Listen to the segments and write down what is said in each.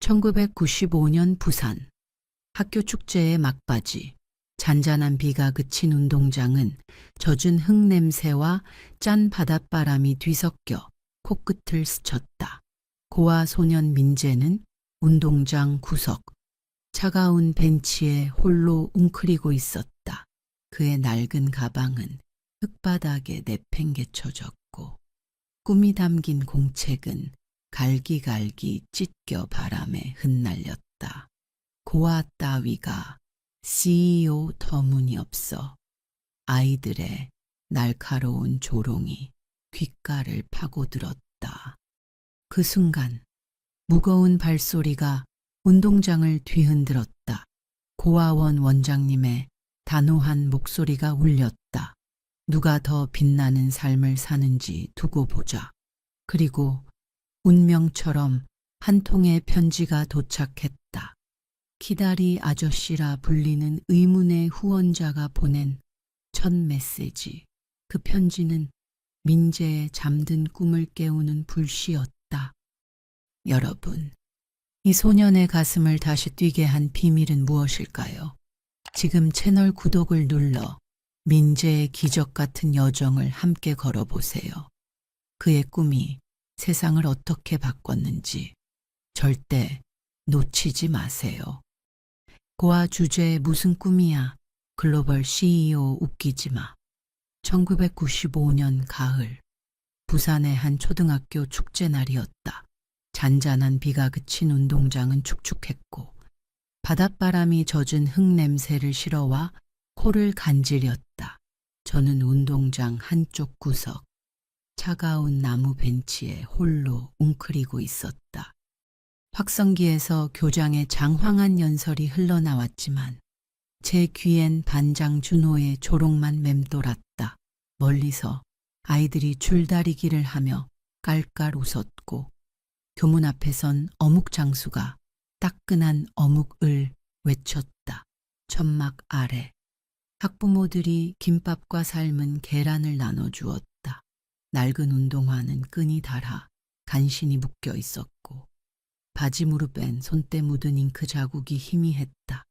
1995년 부산 학교 축제의 막바지 잔잔한 비가 그친 운동장은 젖은 흙 냄새와 짠 바닷바람이 뒤섞여 코끝을 스쳤다. 고아 소년 민재는 운동장 구석 차가운 벤치에 홀로 웅크리고 있었다. 그의 낡은 가방은 흙바닥에 내팽개쳐졌고 꿈이 담긴 공책은 갈기갈기 찢겨 바람에 흩날렸다. 고아 따위가 CEO 터무니없어 아이들의 날카로운 조롱이 귓가를 파고들었다. 그 순간 무거운 발소리가 운동장을 뒤흔들었다. 고아원 원장님의 단호한 목소리가 울렸다. 누가 더 빛나는 삶을 사는지 두고 보자. 그리고 운명처럼 한 통의 편지가 도착했다. 키다리 아저씨라 불리는 의문의 후원자가 보낸 첫 메시지. 그 편지는 민재의 잠든 꿈을 깨우는 불씨였다. 여러분, 이 소년의 가슴을 다시 뛰게 한 비밀은 무엇일까요? 지금 채널 구독을 눌러 민재의 기적 같은 여정을 함께 걸어보세요. 그의 꿈이 세상을 어떻게 바꿨는지 절대 놓치지 마세요. 고아 주제에 무슨 꿈이야? 글로벌 CEO 웃기지 마. 1995년 가을, 부산의 한 초등학교 축제 날이었다. 잔잔한 비가 그친 운동장은 축축했고 바닷바람이 젖은 흙 냄새를 실어와 코를 간지렸다. 저는 운동장 한쪽 구석 차가운 나무 벤치에 홀로 웅크리고 있었다. 확성기에서 교장의 장황한 연설이 흘러나왔지만 제 귀엔 반장 준호의 조롱만 맴돌았다. 멀리서 아이들이 줄다리기를 하며 깔깔 웃었고 교문 앞에선 어묵 장수가 따끈한 어묵을 외쳤다. 천막 아래 학부모들이 김밥과 삶은 계란을 나눠주었다. 낡은 운동화는 끈이 닳아 간신히 묶여 있었고 바지 무릎엔 손때 묻은 잉크 자국이 희미했다.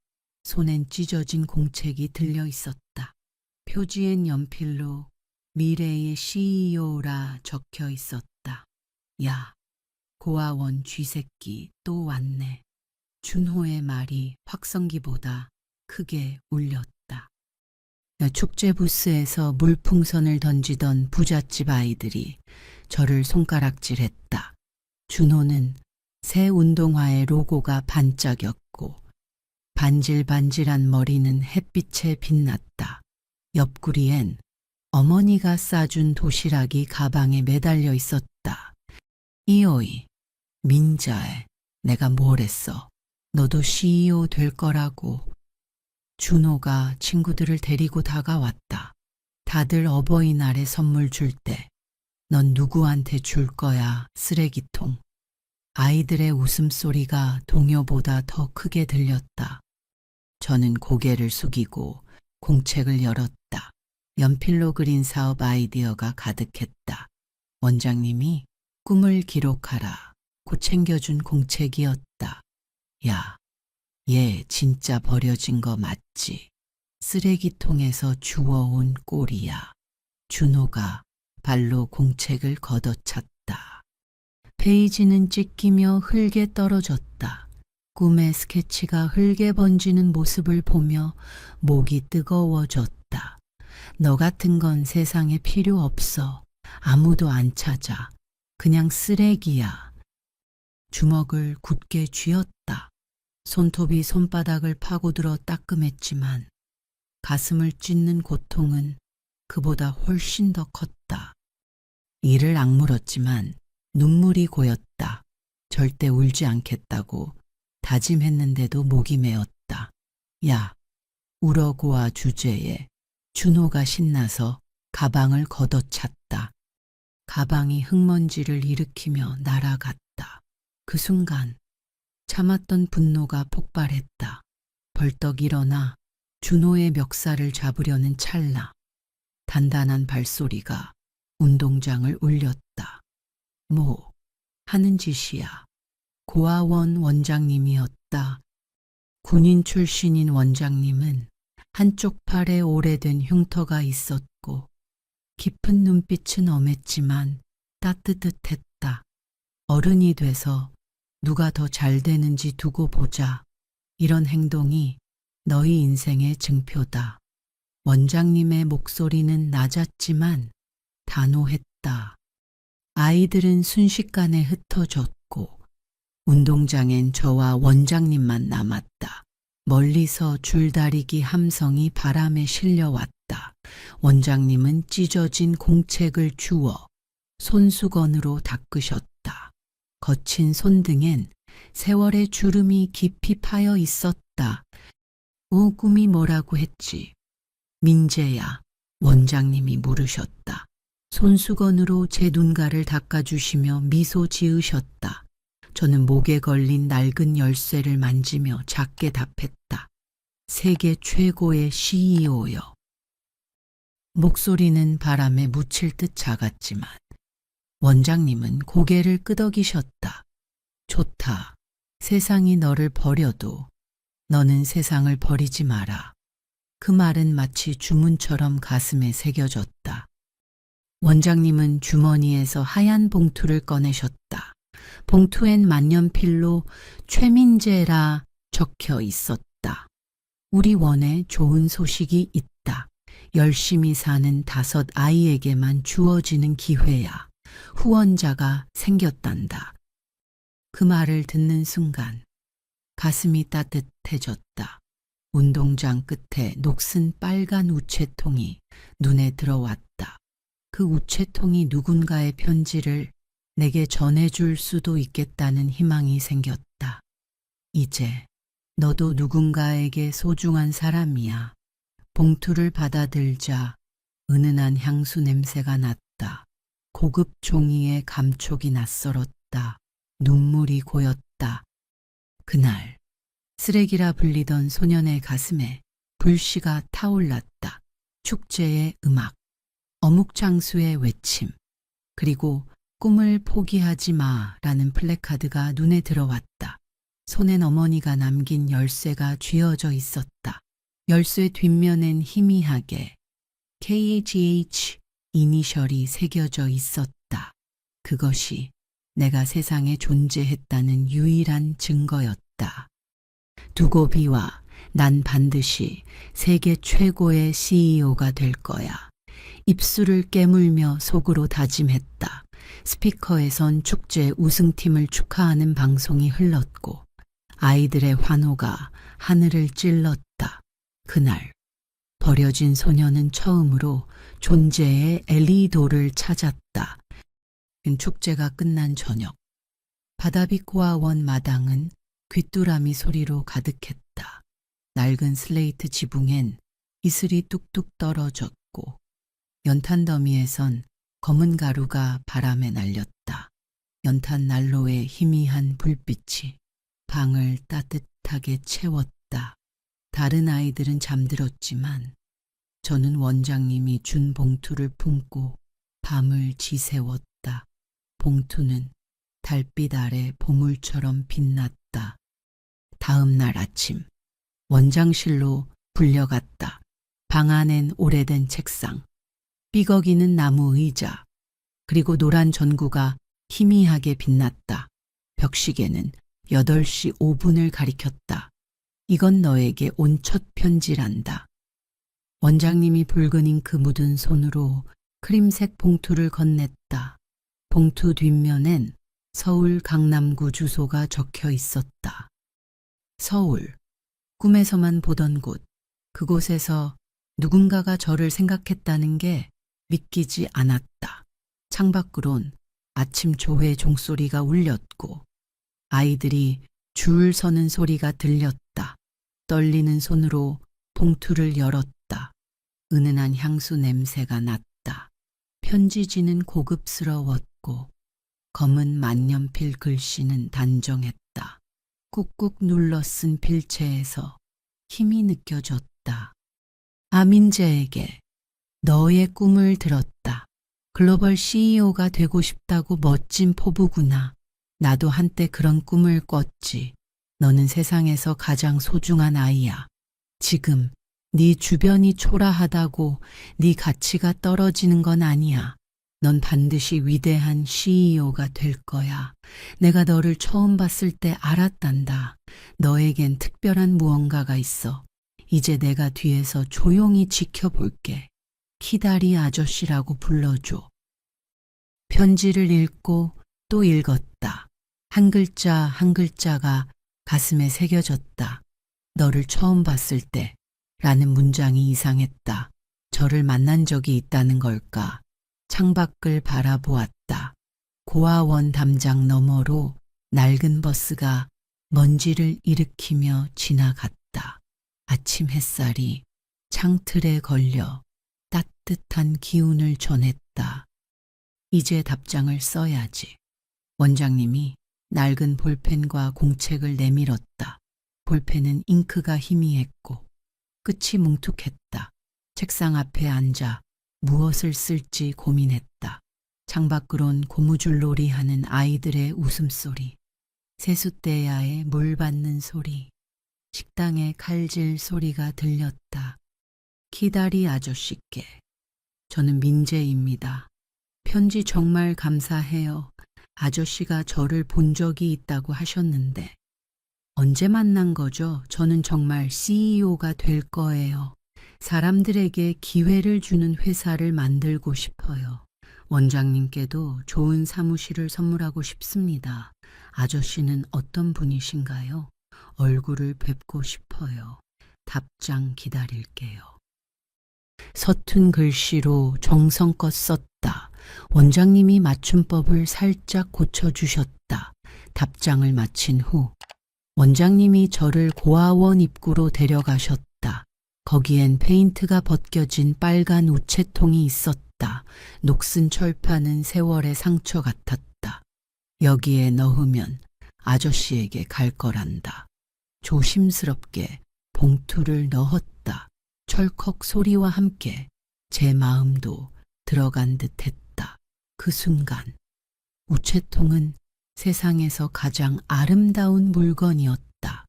손엔 찢어진 공책이 들려 있었다. 표지엔 연필로 미래의 CEO라 적혀 있었다. 야, 고아원 쥐새끼 또 왔네. 준호의 말이 확성기보다 크게 울렸다. 축제 부스에서 물풍선을 던지던 부잣집 아이들이 저를 손가락질했다. 준호는 새 운동화의 로고가 반짝였고 반질반질한 머리는 햇빛에 빛났다. 옆구리엔 어머니가 싸준 도시락이 가방에 매달려 있었다. 이오이, 민자애, 내가 뭘 했어? 너도 CEO 될 거라고. 준호가 친구들을 데리고 다가왔다. 다들 어버이날에 선물 줄 때 넌 누구한테 줄 거야, 쓰레기통. 아이들의 웃음소리가 동요보다 더 크게 들렸다. 저는 고개를 숙이고 공책을 열었다. 연필로 그린 사업 아이디어가 가득했다. 원장님이 꿈을 기록하라 고 챙겨준 공책이었다. 야, 얘 진짜 버려진 거 맞지? 쓰레기통에서 주워온 꼴이야. 준호가 발로 공책을 걷어찼다. 페이지는 찢기며 흙에 떨어졌다. 꿈의 스케치가 흙에 번지는 모습을 보며 목이 뜨거워졌다. 너 같은 건 세상에 필요 없어. 아무도 안 찾아. 그냥 쓰레기야. 주먹을 굳게 쥐었다. 손톱이 손바닥을 파고들어 따끔했지만 가슴을 찢는 고통은 그보다 훨씬 더 컸다. 이를 악물었지만 눈물이 고였다. 절대 울지 않겠다고 다짐했는데도 목이 메었다. 야, 울어고와 주제에 준호가 신나서 가방을 걷어찼다. 가방이 흙먼지를 일으키며 날아갔다. 그 순간 참았던 분노가 폭발했다. 벌떡 일어나 준호의 멱살을 잡으려는 찰나 단단한 발소리가 운동장을 울렸다. 뭐 하는 짓이야. 고아원 원장님이었다. 군인 출신인 원장님은 한쪽 팔에 오래된 흉터가 있었고 깊은 눈빛은 엄했지만 따뜻했다. 어른이 돼서 누가 더 잘 되는지 두고 보자. 이런 행동이 너희 인생의 증표다. 원장님의 목소리는 낮았지만 단호했다. 아이들은 순식간에 흩어졌고 운동장엔 저와 원장님만 남았다. 멀리서 줄다리기 함성이 바람에 실려왔다. 원장님은 찢어진 공책을 주워 손수건으로 닦으셨다. 거친 손등엔 세월의 주름이 깊이 파여 있었다. 오금이 뭐라고 했지? 민재야, 원장님이 물으셨다. 손수건으로 제 눈가를 닦아주시며 미소 지으셨다. 저는 목에 걸린 낡은 열쇠를 만지며 작게 답했다. 세계 최고의 CEO여. 목소리는 바람에 묻힐 듯 작았지만 원장님은 고개를 끄덕이셨다. 좋다. 세상이 너를 버려도 너는 세상을 버리지 마라. 그 말은 마치 주문처럼 가슴에 새겨졌다. 원장님은 주머니에서 하얀 봉투를 꺼내셨다. 봉투엔 만년필로 최민재라 적혀 있었다. 우리 원에 좋은 소식이 있다. 열심히 사는 5 아이에게만 주어지는 기회야. 후원자가 생겼단다. 그 말을 듣는 순간 가슴이 따뜻해졌다. 운동장 끝에 녹슨 빨간 우체통이 눈에 들어왔다. 그 우체통이 누군가의 편지를 내게 전해줄 수도 있겠다는 희망이 생겼다. 이제 너도 누군가에게 소중한 사람이야. 봉투를 받아들자 은은한 향수 냄새가 났다. 고급 종이에 감촉이 낯설었다. 눈물이 고였다. 그날 쓰레기라 불리던 소년의 가슴에 불씨가 타올랐다. 축제의 음악, 어묵장수의 외침, 그리고 꿈을 포기하지 마라는 플래카드가 눈에 들어왔다. 손엔 어머니가 남긴 열쇠가 쥐어져 있었다. 열쇠 뒷면엔 희미하게 KGH 이니셜이 새겨져 있었다. 그것이 내가 세상에 존재했다는 유일한 증거였다. 두고 비와 난 반드시 세계 최고의 CEO가 될 거야. 입술을 깨물며 속으로 다짐했다. 스피커에선 축제 우승팀을 축하하는 방송이 흘렀고 아이들의 환호가 하늘을 찔렀다. 그날 버려진 소녀는 처음으로 존재의 엘리도를 찾았다. 축제가 끝난 저녁 바다빛 고아원 마당은 귀뚜라미 소리로 가득했다. 낡은 슬레이트 지붕엔 이슬이 뚝뚝 떨어졌고 연탄 더미에선 검은 가루가 바람에 날렸다. 연탄 난로의 희미한 불빛이 방을 따뜻하게 채웠다. 다른 아이들은 잠들었지만 저는 원장님이 준 봉투를 품고 밤을 지새웠다. 봉투는 달빛 아래 보물처럼 빛났다. 다음 날 아침 원장실로 불려갔다. 방 안엔 오래된 책상, 삐걱이는 나무 의자, 그리고 노란 전구가 희미하게 빛났다. 벽시계는 8시 5분을 가리켰다. 이건 너에게 온 첫 편지란다. 원장님이 붉은 잉크 묻은 손으로 크림색 봉투를 건넸다. 봉투 뒷면엔 서울 강남구 주소가 적혀 있었다. 서울, 꿈에서만 보던 곳, 그곳에서 누군가가 저를 생각했다는 게 믿기지 않았다. 창밖으론 아침 조회 종소리가 울렸고 아이들이 줄 서는 소리가 들렸다. 떨리는 손으로 봉투를 열었다. 은은한 향수 냄새가 났다. 편지지는 고급스러웠고 검은 만년필 글씨는 단정했다. 꾹꾹 눌러 쓴 필체에서 힘이 느껴졌다. 아민재에게 너의 꿈을 들었다. 글로벌 CEO가 되고 싶다고 멋진 포부구나. 나도 한때 그런 꿈을 꿨지. 너는 세상에서 가장 소중한 아이야. 지금 네 주변이 초라하다고 네 가치가 떨어지는 건 아니야. 넌 반드시 위대한 CEO가 될 거야. 내가 너를 처음 봤을 때 알았단다. 너에겐 특별한 무언가가 있어. 이제 내가 뒤에서 조용히 지켜볼게. 키다리 아저씨라고 불러줘. 편지를 읽고 또 읽었다. 한 글자 한 글자가 가슴에 새겨졌다. 너를 처음 봤을 때 라는 문장이 이상했다. 저를 만난 적이 있다는 걸까? 창밖을 바라보았다. 고아원 담장 너머로 낡은 버스가 먼지를 일으키며 지나갔다. 아침 햇살이 창틀에 걸려 따뜻한 기운을 전했다. 이제 답장을 써야지. 원장님이 낡은 볼펜과 공책을 내밀었다. 볼펜은 잉크가 희미했고 끝이 뭉툭했다. 책상 앞에 앉아 무엇을 쓸지 고민했다. 창밖으론 고무줄놀이 하는 아이들의 웃음소리, 세숫대야에 물 받는 소리, 식당의 칼질 소리가 들렸다. 키다리 아저씨께. 저는 민재입니다. 편지 정말 감사해요. 아저씨가 저를 본 적이 있다고 하셨는데. 언제 만난 거죠? 저는 정말 CEO가 될 거예요. 사람들에게 기회를 주는 회사를 만들고 싶어요. 원장님께도 좋은 사무실을 선물하고 싶습니다. 아저씨는 어떤 분이신가요? 얼굴을 뵙고 싶어요. 답장 기다릴게요. 서툰 글씨로 정성껏 썼다. 원장님이 맞춤법을 살짝 고쳐주셨다. 답장을 마친 후 원장님이 저를 고아원 입구로 데려가셨다. 거기엔 페인트가 벗겨진 빨간 우체통이 있었다. 녹슨 철판은 세월의 상처 같았다. 여기에 넣으면 아저씨에게 갈 거란다. 조심스럽게 봉투를 넣었다. 철컥 소리와 함께 제 마음도 들어간 듯 했다. 그 순간 우체통은 세상에서 가장 아름다운 물건이었다.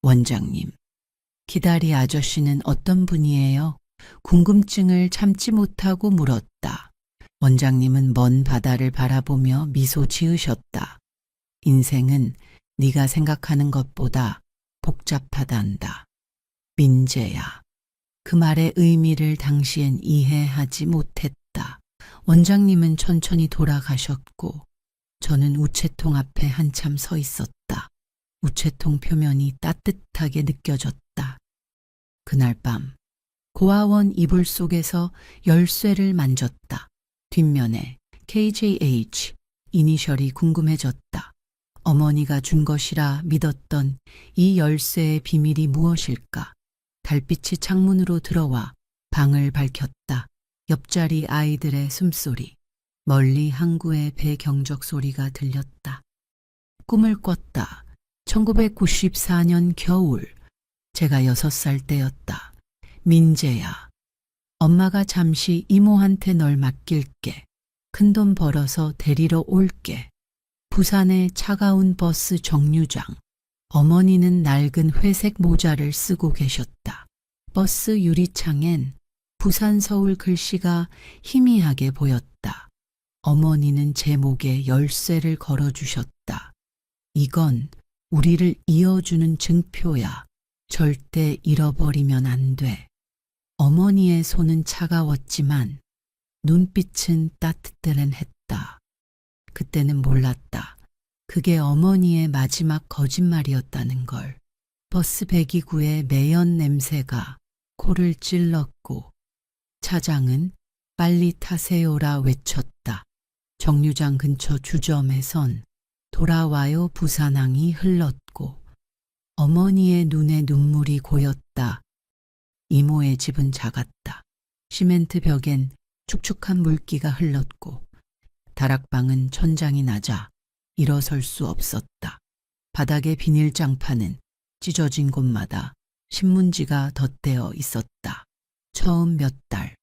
원장님, 키다리 아저씨는 어떤 분이에요? 궁금증을 참지 못하고 물었다. 원장님은 먼 바다를 바라보며 미소 지으셨다. 인생은 네가 생각하는 것보다 복잡하단다. 민재야. 그 말의 의미를 당시엔 이해하지 못했다. 원장님은 천천히 돌아가셨고 저는 우체통 앞에 한참 서 있었다. 우체통 표면이 따뜻하게 느껴졌다. 그날 밤 고아원 이불 속에서 열쇠를 만졌다. 뒷면에 KJH 이니셜이 궁금해졌다. 어머니가 준 것이라 믿었던 이 열쇠의 비밀이 무엇일까? 달빛이 창문으로 들어와 방을 밝혔다. 옆자리 아이들의 숨소리, 멀리 항구의 배 경적 소리가 들렸다. 꿈을 꿨다. 1994년 겨울, 제가 6살 때였다. 민재야, 엄마가 잠시 이모한테 널 맡길게. 큰돈 벌어서 데리러 올게. 부산의 차가운 버스 정류장. 어머니는 낡은 회색 모자를 쓰고 계셨다. 버스 유리창엔 부산 서울 글씨가 희미하게 보였다. 어머니는 제 목에 열쇠를 걸어주셨다. 이건 우리를 이어주는 증표야. 절대 잃어버리면 안 돼. 어머니의 손은 차가웠지만 눈빛은 따뜻했다. 그때는 몰랐다. 그게 어머니의 마지막 거짓말이었다는 걸. 버스 배기구의 매연 냄새가 코를 찔렀고 차장은 빨리 타세요라 외쳤다. 정류장 근처 주점에선 돌아와요 부산항이 흘렀고 어머니의 눈에 눈물이 고였다. 이모의 집은 작았다. 시멘트 벽엔 축축한 물기가 흘렀고 다락방은 천장이 낮아 일어설 수 없었다. 바닥의 비닐장판은 찢어진 곳마다 신문지가 덧대어 있었다. 처음 몇 달,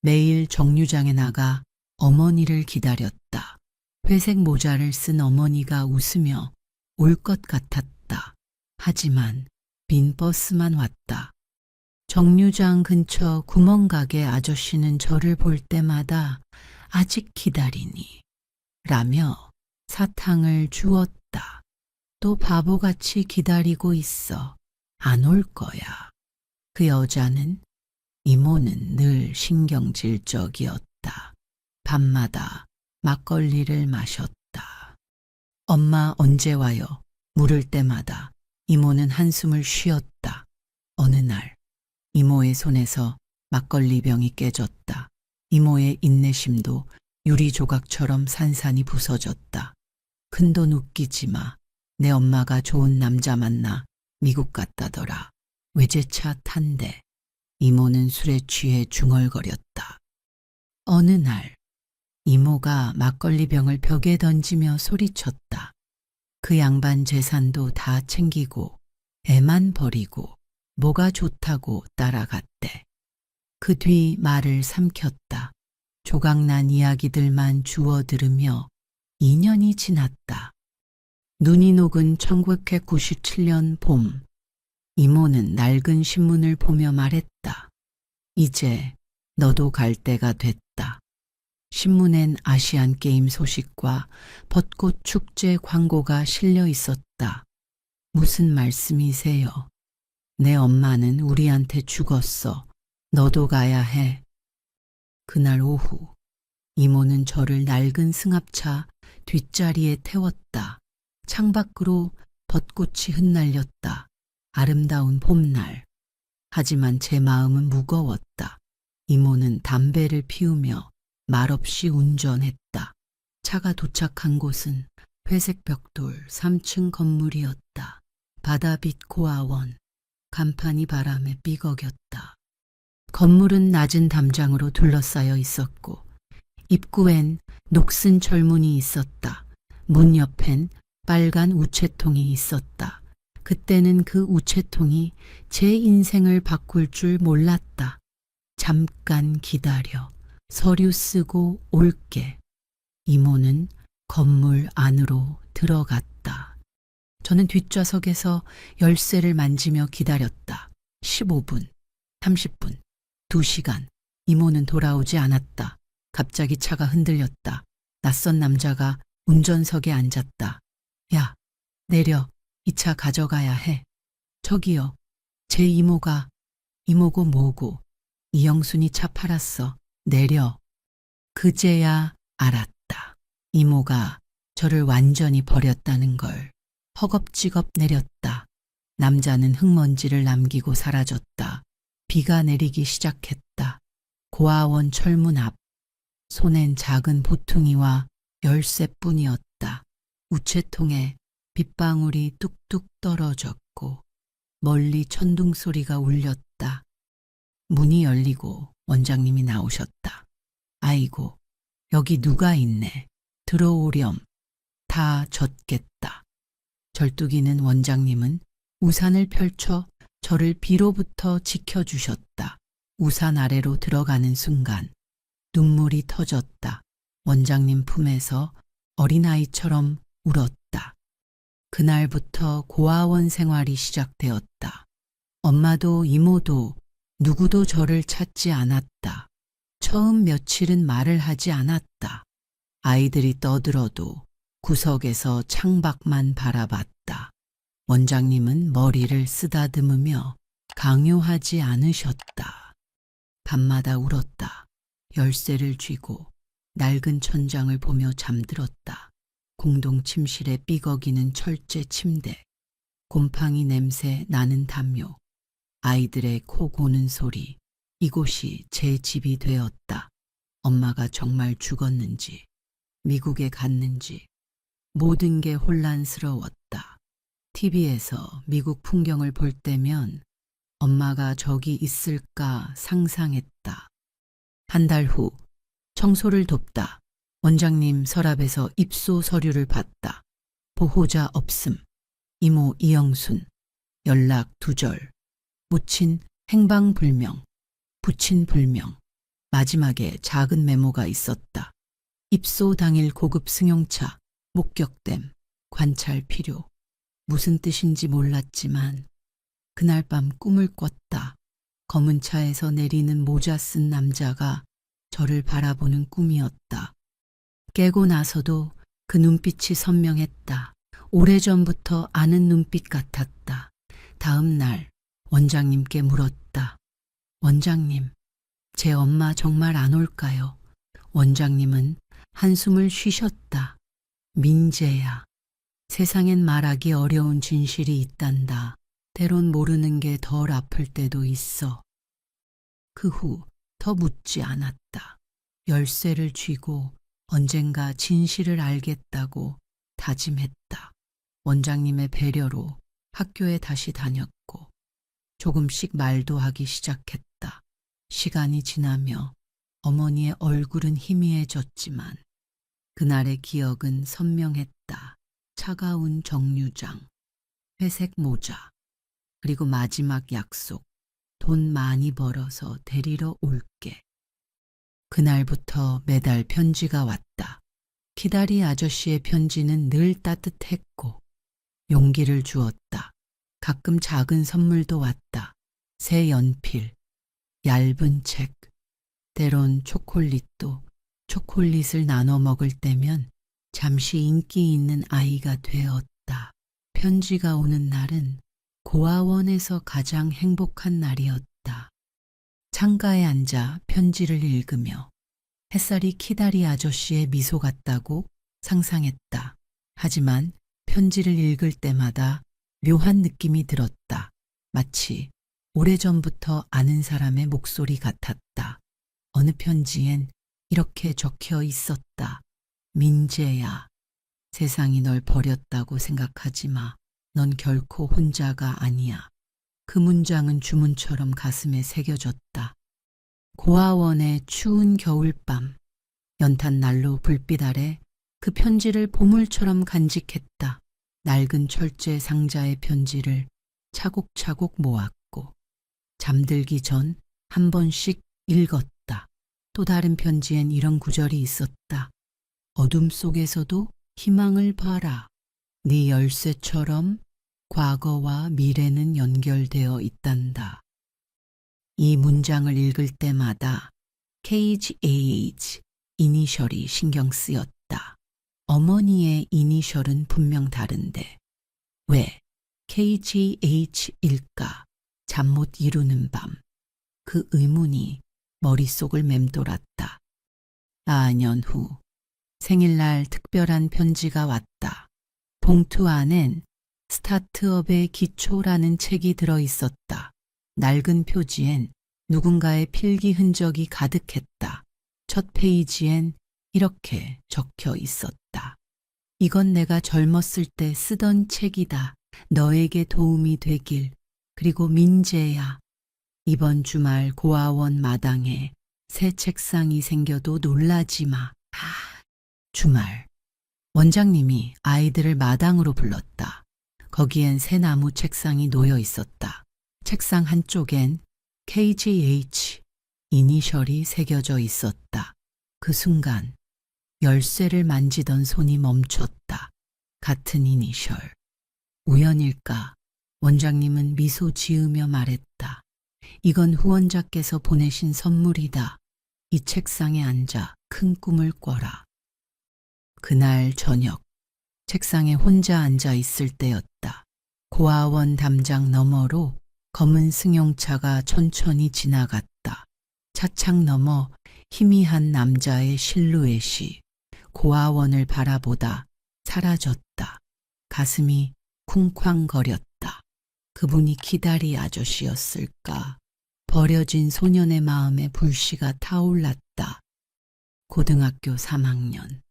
매일 정류장에 나가 어머니를 기다렸다. 회색 모자를 쓴 어머니가 웃으며 올 것 같았다. 하지만 빈 버스만 왔다. 정류장 근처 구멍가게 아저씨는 저를 볼 때마다 아직 기다리니 라며 사탕을 주었다. 또 바보같이 기다리고 있어. 안 올 거야. 그 여자는 이모는 늘 신경질적이었다. 밤마다 막걸리를 마셨다. 엄마 언제 와요? 물을 때마다 이모는 한숨을 쉬었다. 어느 날 이모의 손에서 막걸리 병이 깨졌다. 이모의 인내심도 유리 조각처럼 산산이 부서졌다. 큰돈 웃기지 마. 내 엄마가 좋은 남자 만나 미국 갔다더라. 외제차 탄대. 이모는 술에 취해 중얼거렸다. 어느 날 이모가 막걸리 병을 벽에 던지며 소리쳤다. 그 양반 재산도 다 챙기고 애만 버리고 뭐가 좋다고 따라갔대. 그 뒤 말을 삼켰다. 조각난 이야기들만 주워 들으며 2년이 지났다. 눈이 녹은 1997년 봄, 이모는 낡은 신문을 보며 말했다. 이제 너도 갈 때가 됐다. 신문엔 아시안 게임 소식과 벚꽃 축제 광고가 실려 있었다. 무슨 말씀이세요? 내 엄마는 우리한테 죽었어. 너도 가야 해. 그날 오후 이모는 저를 낡은 승합차 뒷자리에 태웠다. 창밖으로 벚꽃이 흩날렸다. 아름다운 봄날. 하지만 제 마음은 무거웠다. 이모는 담배를 피우며 말없이 운전했다. 차가 도착한 곳은 회색 벽돌 3층 건물이었다. 바다빛 고아원. 간판이 바람에 삐걱였다. 건물은 낮은 담장으로 둘러싸여 있었고 입구엔 녹슨 철문이 있었다. 문 옆엔 빨간 우체통이 있었다. 그때는 그 우체통이 제 인생을 바꿀 줄 몰랐다. 잠깐 기다려. 서류 쓰고 올게. 이모는 건물 안으로 들어갔다. 저는 뒷좌석에서 열쇠를 만지며 기다렸다. 15분, 30분, 2시간. 이모는 돌아오지 않았다. 갑자기 차가 흔들렸다. 낯선 남자가 운전석에 앉았다. 야, 내려. 이 차 가져가야 해. 저기요. 제 이모고 뭐고. 이영순이 차 팔았어. 내려. 그제야 알았다. 이모가 저를 완전히 버렸다는 걸. 허겁지겁 내렸다. 남자는 흙먼지를 남기고 사라졌다. 비가 내리기 시작했다. 고아원 철문 앞. 손엔 작은 보퉁이와 열쇠뿐이었다. 우체통에 빗방울이 뚝뚝 떨어졌고 멀리 천둥 소리가 울렸다. 문이 열리고 원장님이 나오셨다. 아이고, 여기 누가 있네. 들어오렴. 다 젖겠다. 절뚝이는 원장님은 우산을 펼쳐 저를 비로부터 지켜주셨다. 우산 아래로 들어가는 순간 눈물이 터졌다. 원장님 품에서 어린아이처럼 울었다. 그날부터 고아원 생활이 시작되었다. 엄마도 이모도 누구도 저를 찾지 않았다. 처음 며칠은 말을 하지 않았다. 아이들이 떠들어도 구석에서 창밖만 바라봤다. 원장님은 머리를 쓰다듬으며 강요하지 않으셨다. 밤마다 울었다. 열쇠를 쥐고 낡은 천장을 보며 잠들었다. 공동 침실에 삐걱이는 철제 침대, 곰팡이 냄새 나는 담요, 아이들의 코 고는 소리. 이곳이 제 집이 되었다. 엄마가 정말 죽었는지, 미국에 갔는지 모든 게 혼란스러웠다. TV에서 미국 풍경을 볼 때면 엄마가 저기 있을까 상상했다. 한 달 후 청소를 돕다. 원장님 서랍에서 입소 서류를 봤다. 보호자 없음. 이모 이영순. 연락 두절. 모친 행방불명. 부친 불명. 마지막에 작은 메모가 있었다. 입소 당일 고급 승용차, 목격됨, 관찰 필요. 무슨 뜻인지 몰랐지만 그날 밤 꿈을 꿨다. 검은 차에서 내리는 모자 쓴 남자가 저를 바라보는 꿈이었다. 깨고 나서도 그 눈빛이 선명했다. 오래전부터 아는 눈빛 같았다. 다음 날 원장님께 물었다. 원장님, 제 엄마 정말 안 올까요? 원장님은 한숨을 쉬셨다. 민재야, 세상엔 말하기 어려운 진실이 있단다. 때론 모르는 게 덜 아플 때도 있어. 그 후 더 묻지 않았다. 열쇠를 쥐고 언젠가 진실을 알겠다고 다짐했다. 원장님의 배려로 학교에 다시 다녔고 조금씩 말도 하기 시작했다. 시간이 지나며 어머니의 얼굴은 희미해졌지만 그날의 기억은 선명했다. 차가운 정류장, 회색 모자, 그리고 마지막 약속, 돈 많이 벌어서 데리러 올게. 그날부터 매달 편지가 왔다. 키다리 아저씨의 편지는 늘 따뜻했고 용기를 주었다. 가끔 작은 선물도 왔다. 새 연필, 얇은 책, 때론 초콜릿도. 초콜릿을 나눠 먹을 때면 잠시 인기 있는 아이가 되었다. 편지가 오는 날은 고아원에서 가장 행복한 날이었다. 창가에 앉아 편지를 읽으며 햇살이 키다리 아저씨의 미소 같다고 상상했다. 하지만 편지를 읽을 때마다 묘한 느낌이 들었다. 마치 오래전부터 아는 사람의 목소리 같았다. 어느 편지엔 이렇게 적혀 있었다. 민재야, 세상이 널 버렸다고 생각하지 마. 넌 결코 혼자가 아니야. 그 문장은 주문처럼 가슴에 새겨졌다. 고아원의 추운 겨울밤, 연탄 난로 불빛 아래 그 편지를 보물처럼 간직했다. 낡은 철제 상자의 편지를 차곡차곡 모았고 잠들기 전 한 번씩 읽었다. 또 다른 편지엔 이런 구절이 있었다. 어둠 속에서도 희망을 봐라. 네 열쇠처럼 과거와 미래는 연결되어 있단다. 이 문장을 읽을 때마다 KGAH 이니셜이 신경 쓰였다. 어머니의 이니셜은 분명 다른데 왜 KGH일까? 잠 못 이루는 밤. 그 의문이 머릿속을 맴돌았다. 4년 후 생일날 특별한 편지가 왔다. 봉투 안엔 스타트업의 기초라는 책이 들어있었다. 낡은 표지엔 누군가의 필기 흔적이 가득했다. 첫 페이지엔 이렇게 적혀 있었다. 이건 내가 젊었을 때 쓰던 책이다. 너에게 도움이 되길. 그리고 민재야. 이번 주말 고아원 마당에 새 책상이 생겨도 놀라지 마. 주말. 원장님이 아이들을 마당으로 불렀다. 거기엔 새 나무 책상이 놓여 있었다. 책상 한쪽엔 KGH 이니셜이 새겨져 있었다. 그 순간 열쇠를 만지던 손이 멈췄다. 같은 이니셜. 우연일까? 원장님은 미소 지으며 말했다. 이건 후원자께서 보내신 선물이다. 이 책상에 앉아 큰 꿈을 꿔라. 그날 저녁, 책상에 혼자 앉아 있을 때였다. 고아원 담장 너머로 검은 승용차가 천천히 지나갔다. 차창 너머 희미한 남자의 실루엣이 고아원을 바라보다 사라졌다. 가슴이 쿵쾅거렸다. 그분이 키다리 아저씨였을까? 버려진 소년의 마음에 불씨가 타올랐다. 고등학교 3학년.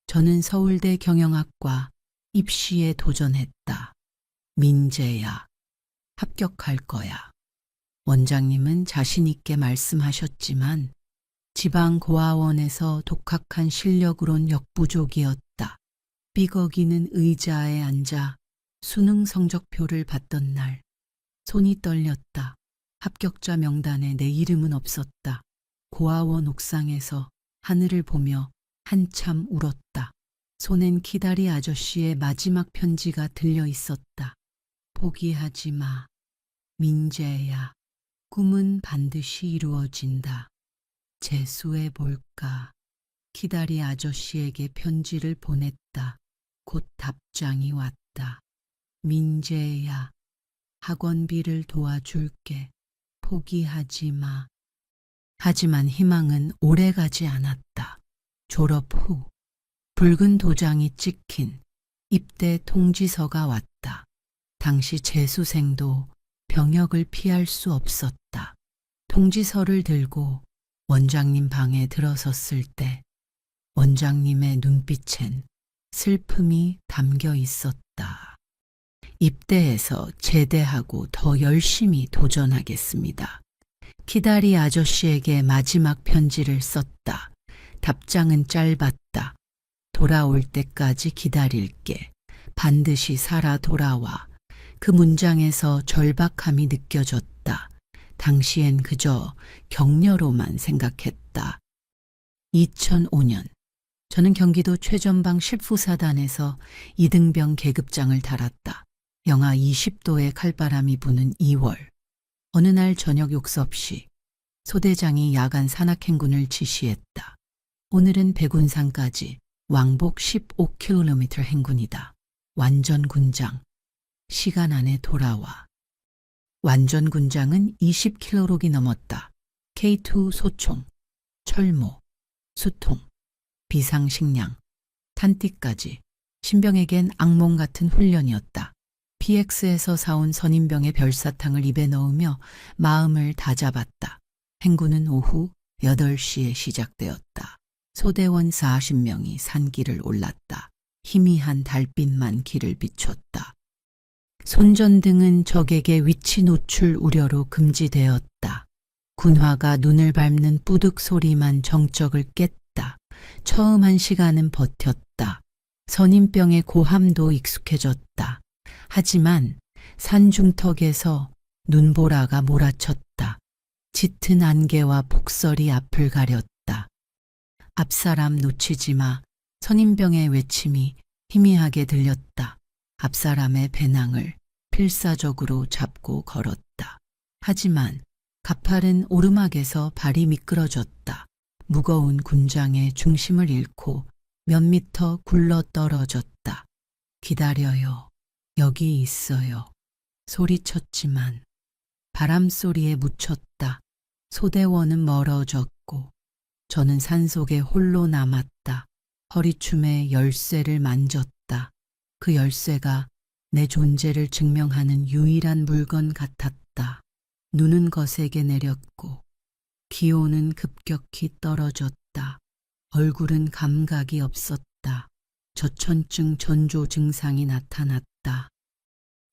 저는 서울대 경영학과 입시에 도전했다. 민재야, 합격할 거야. 원장님은 자신 있게 말씀하셨지만 지방 고아원에서 독학한 실력으론 역부족이었다. 삐걱이는 의자에 앉아 수능 성적표를 봤던 날 손이 떨렸다. 합격자 명단에 내 이름은 없었다. 고아원 옥상에서 하늘을 보며 한참 울었다. 손엔 키다리 아저씨의 마지막 편지가 들려 있었다. 포기하지 마. 민재야. 꿈은 반드시 이루어진다. 재수해 볼까. 키다리 아저씨에게 편지를 보냈다. 곧 답장이 왔다. 민재야. 학원비를 도와줄게. 포기하지 마. 하지만 희망은 오래가지 않았다. 졸업 후 붉은 도장이 찍힌 입대 통지서가 왔다. 당시 재수생도 병역을 피할 수 없었다. 통지서를 들고 원장님 방에 들어섰을 때 원장님의 눈빛엔 슬픔이 담겨 있었다. 입대해서 제대하고 더 열심히 도전하겠습니다. 키다리 아저씨에게 마지막 편지를 썼다. 답장은 짧았다. 돌아올 때까지 기다릴게. 반드시 살아 돌아와. 그 문장에서 절박함이 느껴졌다. 당시엔 그저 격려로만 생각했다. 2005년 저는 경기도 최전방 실fu사단에서 이등병 계급장을 달았다. 영하 20도의 칼바람이 부는 2월. 어느 날 저녁 욕섭시 소대장이 야간 산악행군을 지시했다. 오늘은 백운산까지 왕복 15km 행군이다. 완전 군장. 시간 안에 돌아와. 완전 군장은 20km록이 넘었다. K2 소총, 철모, 수통, 비상식량, 탄띠까지 신병에겐 악몽 같은 훈련이었다. PX에서 사온 선임병의 별사탕을 입에 넣으며 마음을 다잡았다. 행군은 오후 8시에 시작되었다. 소대원 40명이 산길을 올랐다. 희미한 달빛만 길을 비췄다. 손전등은 적에게 위치 노출 우려로 금지되었다. 군화가 눈을 밟는 뿌득 소리만 정적을 깼다. 처음 한 시간은 버텼다. 선임병의 고함도 익숙해졌다. 하지만 산중턱에서 눈보라가 몰아쳤다. 짙은 안개와 폭설이 앞을 가렸다. 앞사람 놓치지 마. 선임병의 외침이 희미하게 들렸다. 앞사람의 배낭을 필사적으로 잡고 걸었다. 하지만 가파른 오르막에서 발이 미끄러졌다. 무거운 군장의 중심을 잃고 몇 미터 굴러 떨어졌다. 기다려요. 여기 있어요. 소리쳤지만 바람소리에 묻혔다. 소대원은 멀어졌고 저는 산속에 홀로 남았다. 허리춤에 열쇠를 만졌다. 그 열쇠가 내 존재를 증명하는 유일한 물건 같았다. 눈은 거세게 내렸고 기온은 급격히 떨어졌다. 얼굴은 감각이 없었다. 저천증 전조 증상이 나타났다.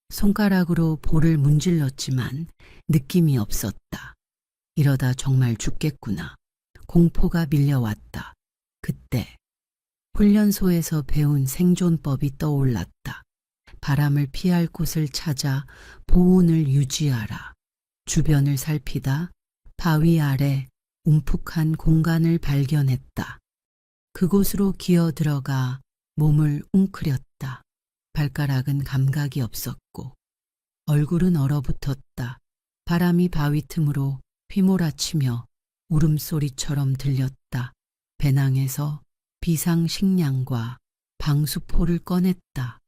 손가락으로 볼을 문질렀지만 느낌이 없었다. 이러다 정말 죽겠구나. 공포가 밀려왔다. 그때 훈련소에서 배운 생존법이 떠올랐다. 바람을 피할 곳을 찾아 보온을 유지하라. 주변을 살피다 바위 아래 움푹한 공간을 발견했다. 그곳으로 기어 들어가 몸을 웅크렸다. 발가락은 감각이 없었고 얼굴은 얼어붙었다. 바람이 바위 틈으로 휘몰아치며 울음소리처럼 들렸다. 배낭에서 비상식량과 방수포를 꺼냈다.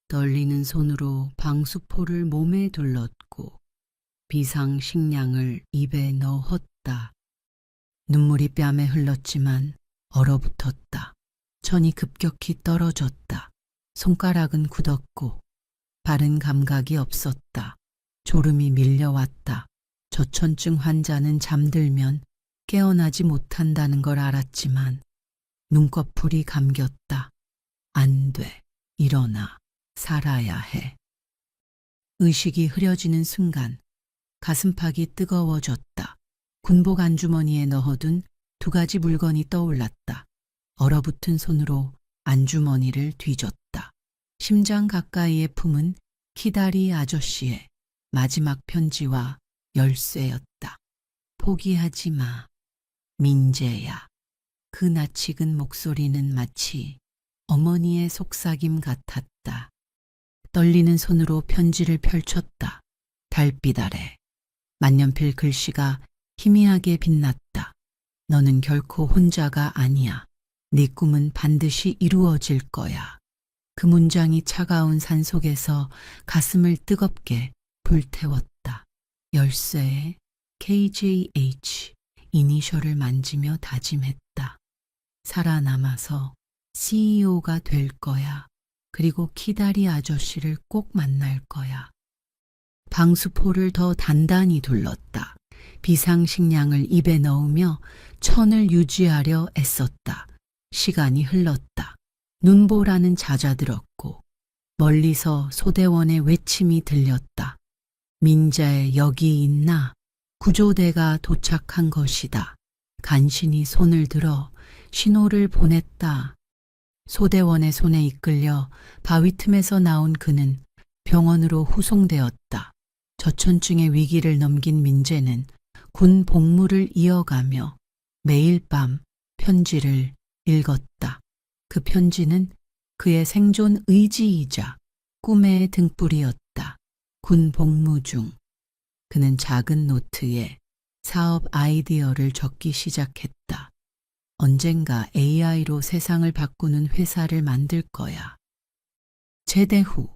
떨리는 손으로 방수포를 몸에 둘렀고 비상식량을 입에 넣었다. 눈물이 뺨에 흘렀지만 얼어붙었다. 천이 급격히 떨어졌다. 손가락은 굳었고 발은 감각이 없었다. 졸음이 밀려왔다. 저천증 환자는 잠들면 깨어나지 못한다는 걸 알았지만 눈꺼풀이 감겼다. 안 돼. 일어나. 살아야 해. 의식이 흐려지는 순간 가슴팍이 뜨거워졌다. 군복 안주머니에 넣어둔 2가지 물건이 떠올랐다. 얼어붙은 손으로 안주머니를 뒤졌다. 심장 가까이에 품은 키다리 아저씨의 마지막 편지와 열쇠였다. 포기하지 마. 민재야. 그 낯익은 목소리는 마치 어머니의 속삭임 같았다. 떨리는 손으로 편지를 펼쳤다. 달빛 아래 만년필 글씨가 희미하게 빛났다. 너는 결코 혼자가 아니야. 네 꿈은 반드시 이루어질 거야. 그 문장이 차가운 산속에서 가슴을 뜨겁게 불태웠다. 열쇠에 KJH 이니셜을 만지며 다짐했다. 살아남아서 CEO가 될 거야. 그리고 키다리 아저씨를 꼭 만날 거야. 방수포를 더 단단히 둘렀다. 비상식량을 입에 넣으며 천을 유지하려 애썼다. 시간이 흘렀다. 눈보라는 잦아들었고 멀리서 소대원의 외침이 들렸다. 민자에 여기 있나? 구조대가 도착한 것이다. 간신히 손을 들어 신호를 보냈다. 소대원의 손에 이끌려 바위 틈에서 나온 그는 병원으로 후송되었다. 저천증의 위기를 넘긴 민재는 군 복무를 이어가며 매일 밤 편지를 읽었다. 그 편지는 그의 생존 의지이자 꿈의 등불이었다. 군 복무 중 그는 작은 노트에 사업 아이디어를 적기 시작했다. 언젠가 AI로 세상을 바꾸는 회사를 만들 거야. 제대 후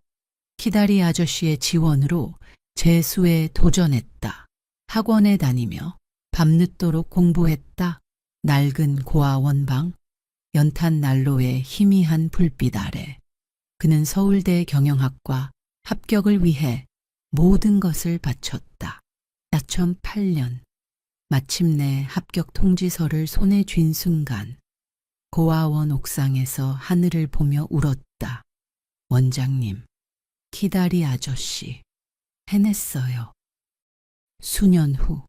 키다리 아저씨의 지원으로 재수에 도전했다. 학원에 다니며 밤늦도록 공부했다. 낡은 고아 원방, 연탄 난로의 희미한 불빛 아래 그는 서울대 경영학과 합격을 위해 모든 것을 바쳤다. 2008년 마침내 합격 통지서를 손에 쥔 순간 고아원 옥상에서 하늘을 보며 울었다. 원장님, 키다리 아저씨, 해냈어요. 수년 후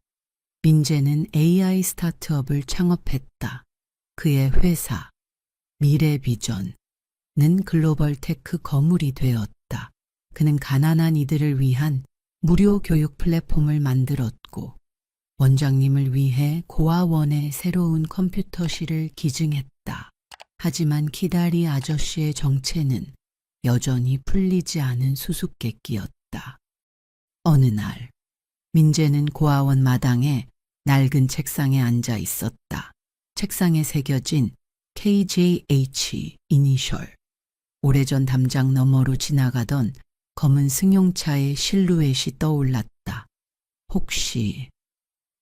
민재는 AI 스타트업을 창업했다. 그의 회사 미래비전은 글로벌 테크 거물이 되었다. 그는 가난한 이들을 위한 무료 교육 플랫폼을 만들었고 원장님을 위해 고아원에 새로운 컴퓨터실을 기증했다. 하지만 키다리 아저씨의 정체는 여전히 풀리지 않은 수수께끼였다. 어느 날 민재는 고아원 마당에 낡은 책상에 앉아 있었다. 책상에 새겨진 KJH 이니셜. 오래전 담장 너머로 지나가던 검은 승용차의 실루엣이 떠올랐다. 혹시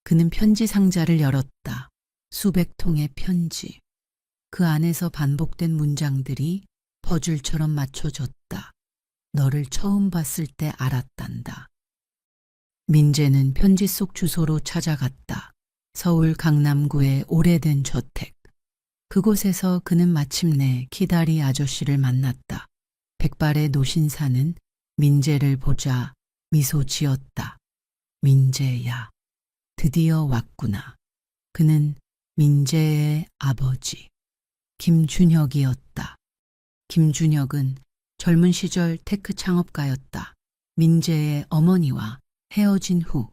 그는 편지 상자를 열었다. 수백 통의 편지. 그 안에서 반복된 문장들이 퍼즐처럼 맞춰졌다. 너를 처음 봤을 때 알았단다. 민재는 편지 속 주소로 찾아갔다. 서울 강남구의 오래된 저택. 그곳에서 그는 마침내 키다리 아저씨를 만났다. 백발의 노신사는 민재를 보자 미소 지었다. 민재야, 드디어 왔구나. 그는 민재의 아버지 김준혁이었다. 김준혁은 젊은 시절 테크 창업가였다. 민재의 어머니와 헤어진 후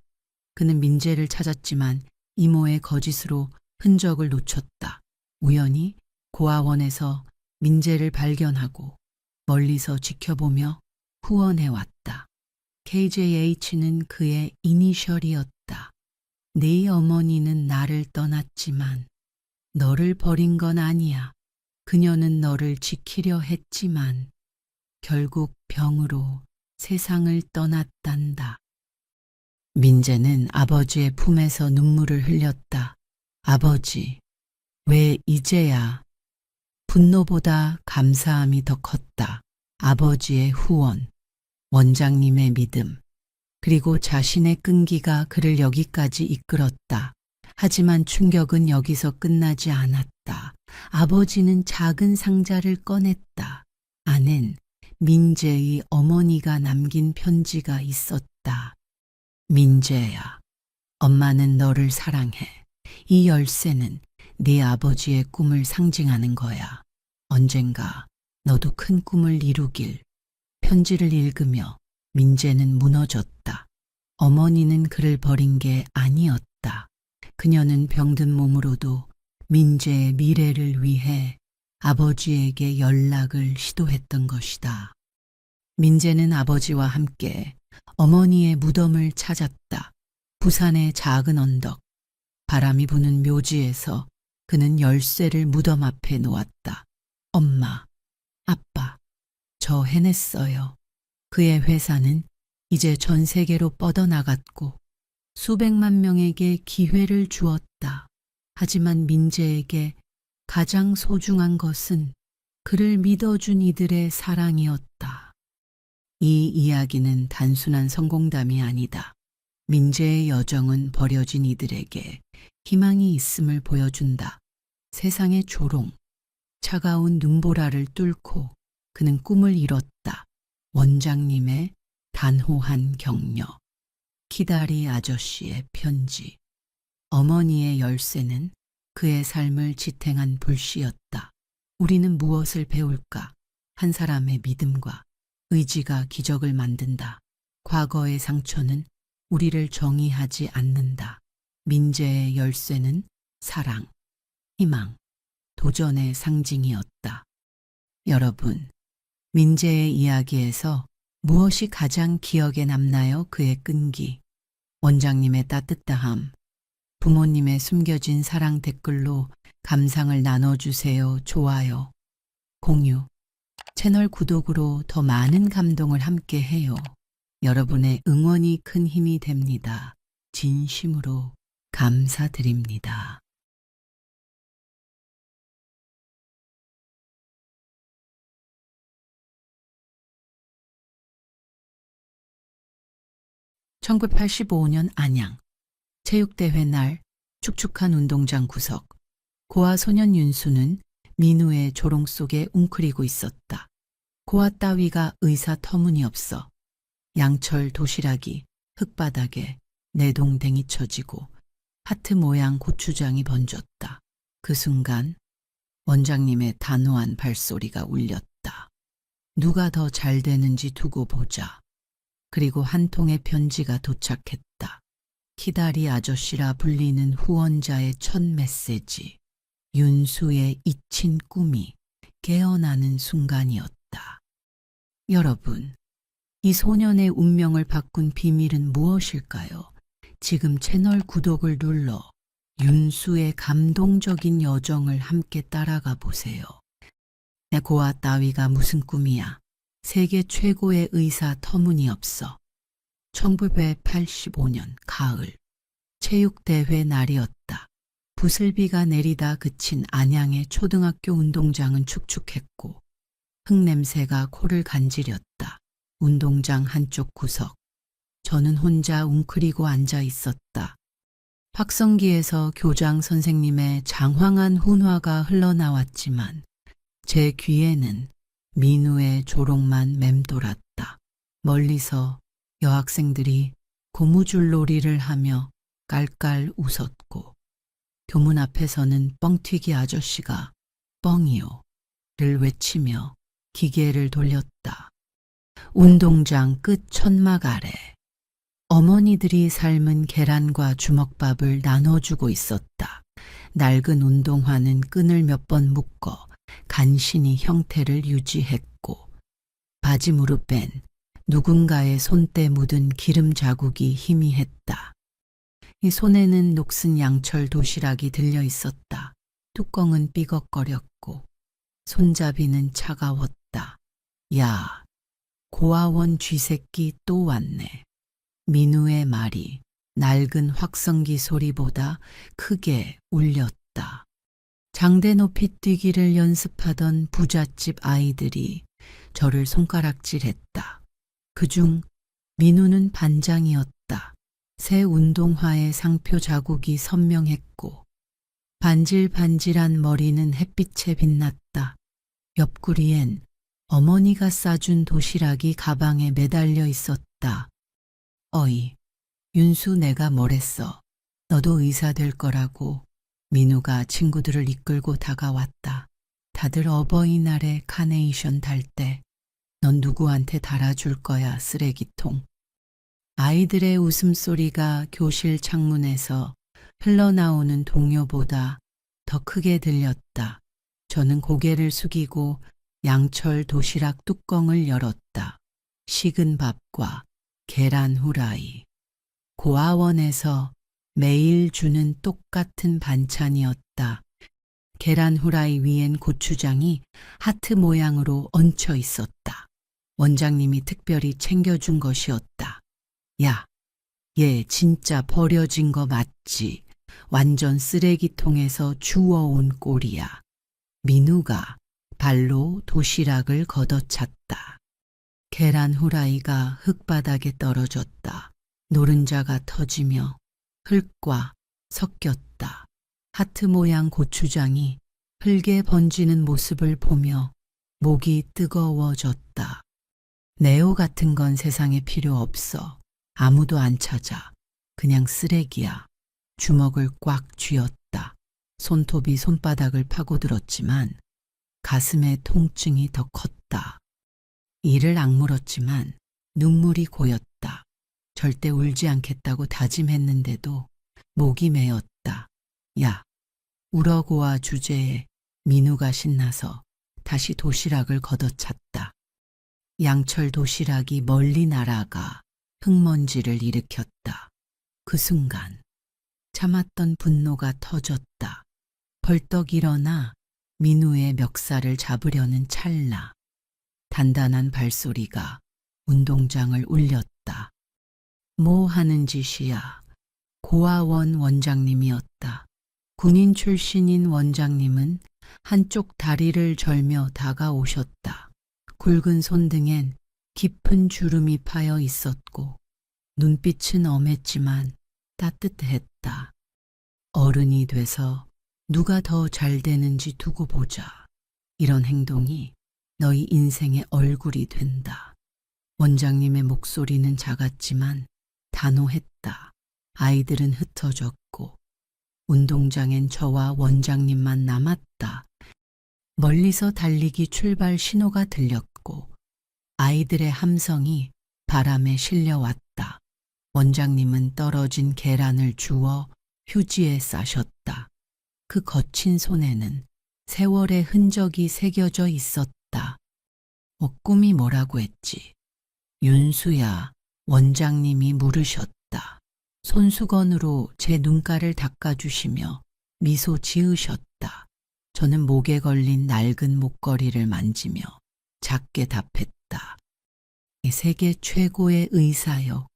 그는 민재를 찾았지만 이모의 거짓으로 흔적을 놓쳤다. 우연히 고아원에서 민재를 발견하고 멀리서 지켜보며 후원해왔다. KJH는 그의 이니셜이었다. 네 어머니는 나를 떠났지만 너를 버린 건 아니야. 그녀는 너를 지키려 했지만 결국 병으로 세상을 떠났단다. 민재는 아버지의 품에서 눈물을 흘렸다. 아버지, 왜 이제야? 분노보다 감사함이 더 컸다. 아버지의 후원, 원장님의 믿음, 그리고 자신의 끈기가 그를 여기까지 이끌었다. 하지만 충격은 여기서 끝나지 않았다. 아버지는 작은 상자를 꺼냈다. 안엔 민재의 어머니가 남긴 편지가 있었다. 민재야, 엄마는 너를 사랑해. 이 열쇠는 네 아버지의 꿈을 상징하는 거야. 언젠가 너도 큰 꿈을 이루길. 편지를 읽으며 민재는 무너졌다. 어머니는 그를 버린 게 아니었다. 그녀는 병든 몸으로도 민재의 미래를 위해 아버지에게 연락을 시도했던 것이다. 민재는 아버지와 함께 어머니의 무덤을 찾았다. 부산의 작은 언덕, 바람이 부는 묘지에서 그는 열쇠를 무덤 앞에 놓았다. 엄마, 아빠, 저 해냈어요. 그의 회사는 이제 전 세계로 뻗어나갔고 수백만 명에게 기회를 주었다. 하지만 민재에게 가장 소중한 것은 그를 믿어준 이들의 사랑이었다. 이 이야기는 단순한 성공담이 아니다. 민재의 여정은 버려진 이들에게 희망이 있음을 보여준다. 세상의 조롱, 차가운 눈보라를 뚫고 그는 꿈을 이뤘다. 원장님의 단호한 격려, 키다리 아저씨의 편지, 어머니의 열쇠는 그의 삶을 지탱한 불씨였다. 우리는 무엇을 배울까? 한 사람의 믿음과 의지가 기적을 만든다. 과거의 상처는 우리를 정의하지 않는다. 민재의 열쇠는 사랑, 희망, 도전의 상징이었다. 여러분, 민재의 이야기에서 무엇이 가장 기억에 남나요? 그의 끈기, 원장님의 따뜻함, 부모님의 숨겨진 사랑. 댓글로 감상을 나눠주세요. 좋아요, 공유, 채널 구독으로 더 많은 감동을 함께 해요. 여러분의 응원이 큰 힘이 됩니다. 진심으로 감사드립니다. (1985년) 안양 체육대회 날 축축한 운동장 구석. 고아 소년 윤수는 민우의 조롱 속에 웅크리고 있었다. 고아 따위가 의사 터무니없어. 양철 도시락이 흙바닥에 내동댕이 쳐지고 하트 모양 고추장이 번졌다. 그 순간 원장님의 단호한 발소리가 울렸다. 누가 더 잘 되는지 두고 보자. 그리고 한 통의 편지가 도착했다. 키다리 아저씨라 불리는 후원자의 첫 메시지. 윤수의 잊힌 꿈이 깨어나는 순간이었다. 여러분, 이 소년의 운명을 바꾼 비밀은 무엇일까요? 지금 채널 구독을 눌러 윤수의 감동적인 여정을 함께 따라가 보세요. 내 고아 따위가 무슨 꿈이야. 세계 최고의 의사 터무니없어. 1985년 가을, 체육대회 날이었다. 부슬비가 내리다 그친 안양의 초등학교 운동장은 축축했고 흙냄새가 코를 간지렸다. 운동장 한쪽 구석. 저는 혼자 웅크리고 앉아 있었다. 확성기에서 교장 선생님의 장황한 훈화가 흘러나왔지만 제 귀에는 민우의 조롱만 맴돌았다. 멀리서 여학생들이 고무줄놀이를 하며 깔깔 웃었고 교문 앞에서는 뻥튀기 아저씨가 뻥이요를 외치며 기계를 돌렸다. 운동장 끝 천막 아래 어머니들이 삶은 계란과 주먹밥을 나눠주고 있었다. 낡은 운동화는 끈을 몇 번 묶어 간신히 형태를 유지했고 바지 무릎엔 누군가의 손때 묻은 기름 자국이 희미했다. 이 손에는 녹슨 양철 도시락이 들려 있었다. 뚜껑은 삐걱거렸고 손잡이는 차가웠다. 야, 고아원 쥐새끼 또 왔네. 민우의 말이 낡은 확성기 소리보다 크게 울렸다. 장대 높이 뛰기를 연습하던 부잣집 아이들이 저를 손가락질했다. 그중 민우는 반장이었다. 새 운동화의 상표 자국이 선명했고 반질반질한 머리는 햇빛에 빛났다. 옆구리엔 어머니가 싸준 도시락이 가방에 매달려 있었다. 어이, 윤수, 내가 뭐랬어. 너도 의사 될 거라고. 민우가 친구들을 이끌고 다가왔다. 다들 어버이날에 카네이션 달 때 넌 누구한테 달아줄 거야, 쓰레기통. 아이들의 웃음소리가 교실 창문에서 흘러나오는 동요보다 더 더 크게 들렸다. 저는 고개를 숙이고 양철 도시락 뚜껑을 열었다. 식은 밥과 계란 후라이. 고아원에서 매일 주는 똑같은 반찬이었다. 계란 후라이 위엔 고추장이 하트 모양으로 얹혀 있었다. 원장님이 특별히 챙겨준 것이었다. 야, 얘 진짜 버려진 거 맞지? 완전 쓰레기통에서 주워온 꼴이야. 민우가 발로 도시락을 걷어찼다. 계란 후라이가 흙바닥에 떨어졌다. 노른자가 터지며 흙과 섞였다. 하트 모양 고추장이 흙에 번지는 모습을 보며 목이 뜨거워졌다. 네오 같은 건 세상에 필요 없어. 아무도 안 찾아. 그냥 쓰레기야. 주먹을 꽉 쥐었다. 손톱이 손바닥을 파고들었지만 가슴의 통증이 더 컸다. 이를 악물었지만 눈물이 고였다. 절대 울지 않겠다고 다짐했는데도 목이 메었다. 야, 우러고와 주제에 민우가 신나서 다시 도시락을 걷어찼다. 양철 도시락이 멀리 날아가 흙먼지를 일으켰다. 그 순간 참았던 분노가 터졌다. 벌떡 일어나 민우의 멱살을 잡으려는 찰나 단단한 발소리가 운동장을 울렸다. 뭐 하는 짓이야. 고아원 원장님이었다. 군인 출신인 원장님은 한쪽 다리를 절며 다가오셨다. 굵은 손등엔 깊은 주름이 파여 있었고 눈빛은 엄했지만 따뜻했다. 어른이 돼서 누가 더 잘 되는지 두고 보자. 이런 행동이 너희 인생의 얼굴이 된다. 원장님의 목소리는 작았지만 단호했다. 아이들은 흩어졌고 운동장엔 저와 원장님만 남았다. 멀리서 달리기 출발 신호가 들렸고 아이들의 함성이 바람에 실려왔다. 원장님은 떨어진 계란을 주워 휴지에 싸셨다. 그 거친 손에는 세월의 흔적이 새겨져 있었다. 꿈이 뭐라고 했지? 윤수야, 원장님이 물으셨다. 손수건으로 제 눈가를 닦아주시며 미소 지으셨다. 저는 목에 걸린 낡은 목걸이를 만지며 작게 답했다. 세계 최고의 의사여.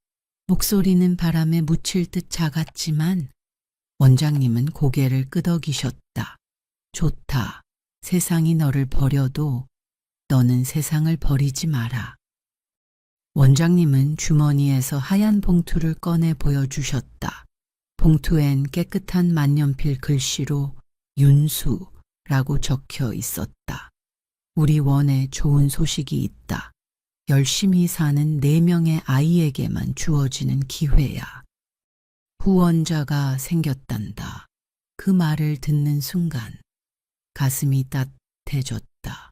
목소리는 바람에 묻힐 듯 작았지만 원장님은 고개를 끄덕이셨다. 좋다. 세상이 너를 버려도 너는 세상을 버리지 마라. 원장님은 주머니에서 하얀 봉투를 꺼내 보여주셨다. 봉투엔 깨끗한 만년필 글씨로 윤수라고 적혀 있었다. 우리 원에 좋은 소식이 있다. 열심히 사는 4명의 아이에게만 주어지는 기회야. 후원자가 생겼단다. 그 말을 듣는 순간 가슴이 따뜻해졌다.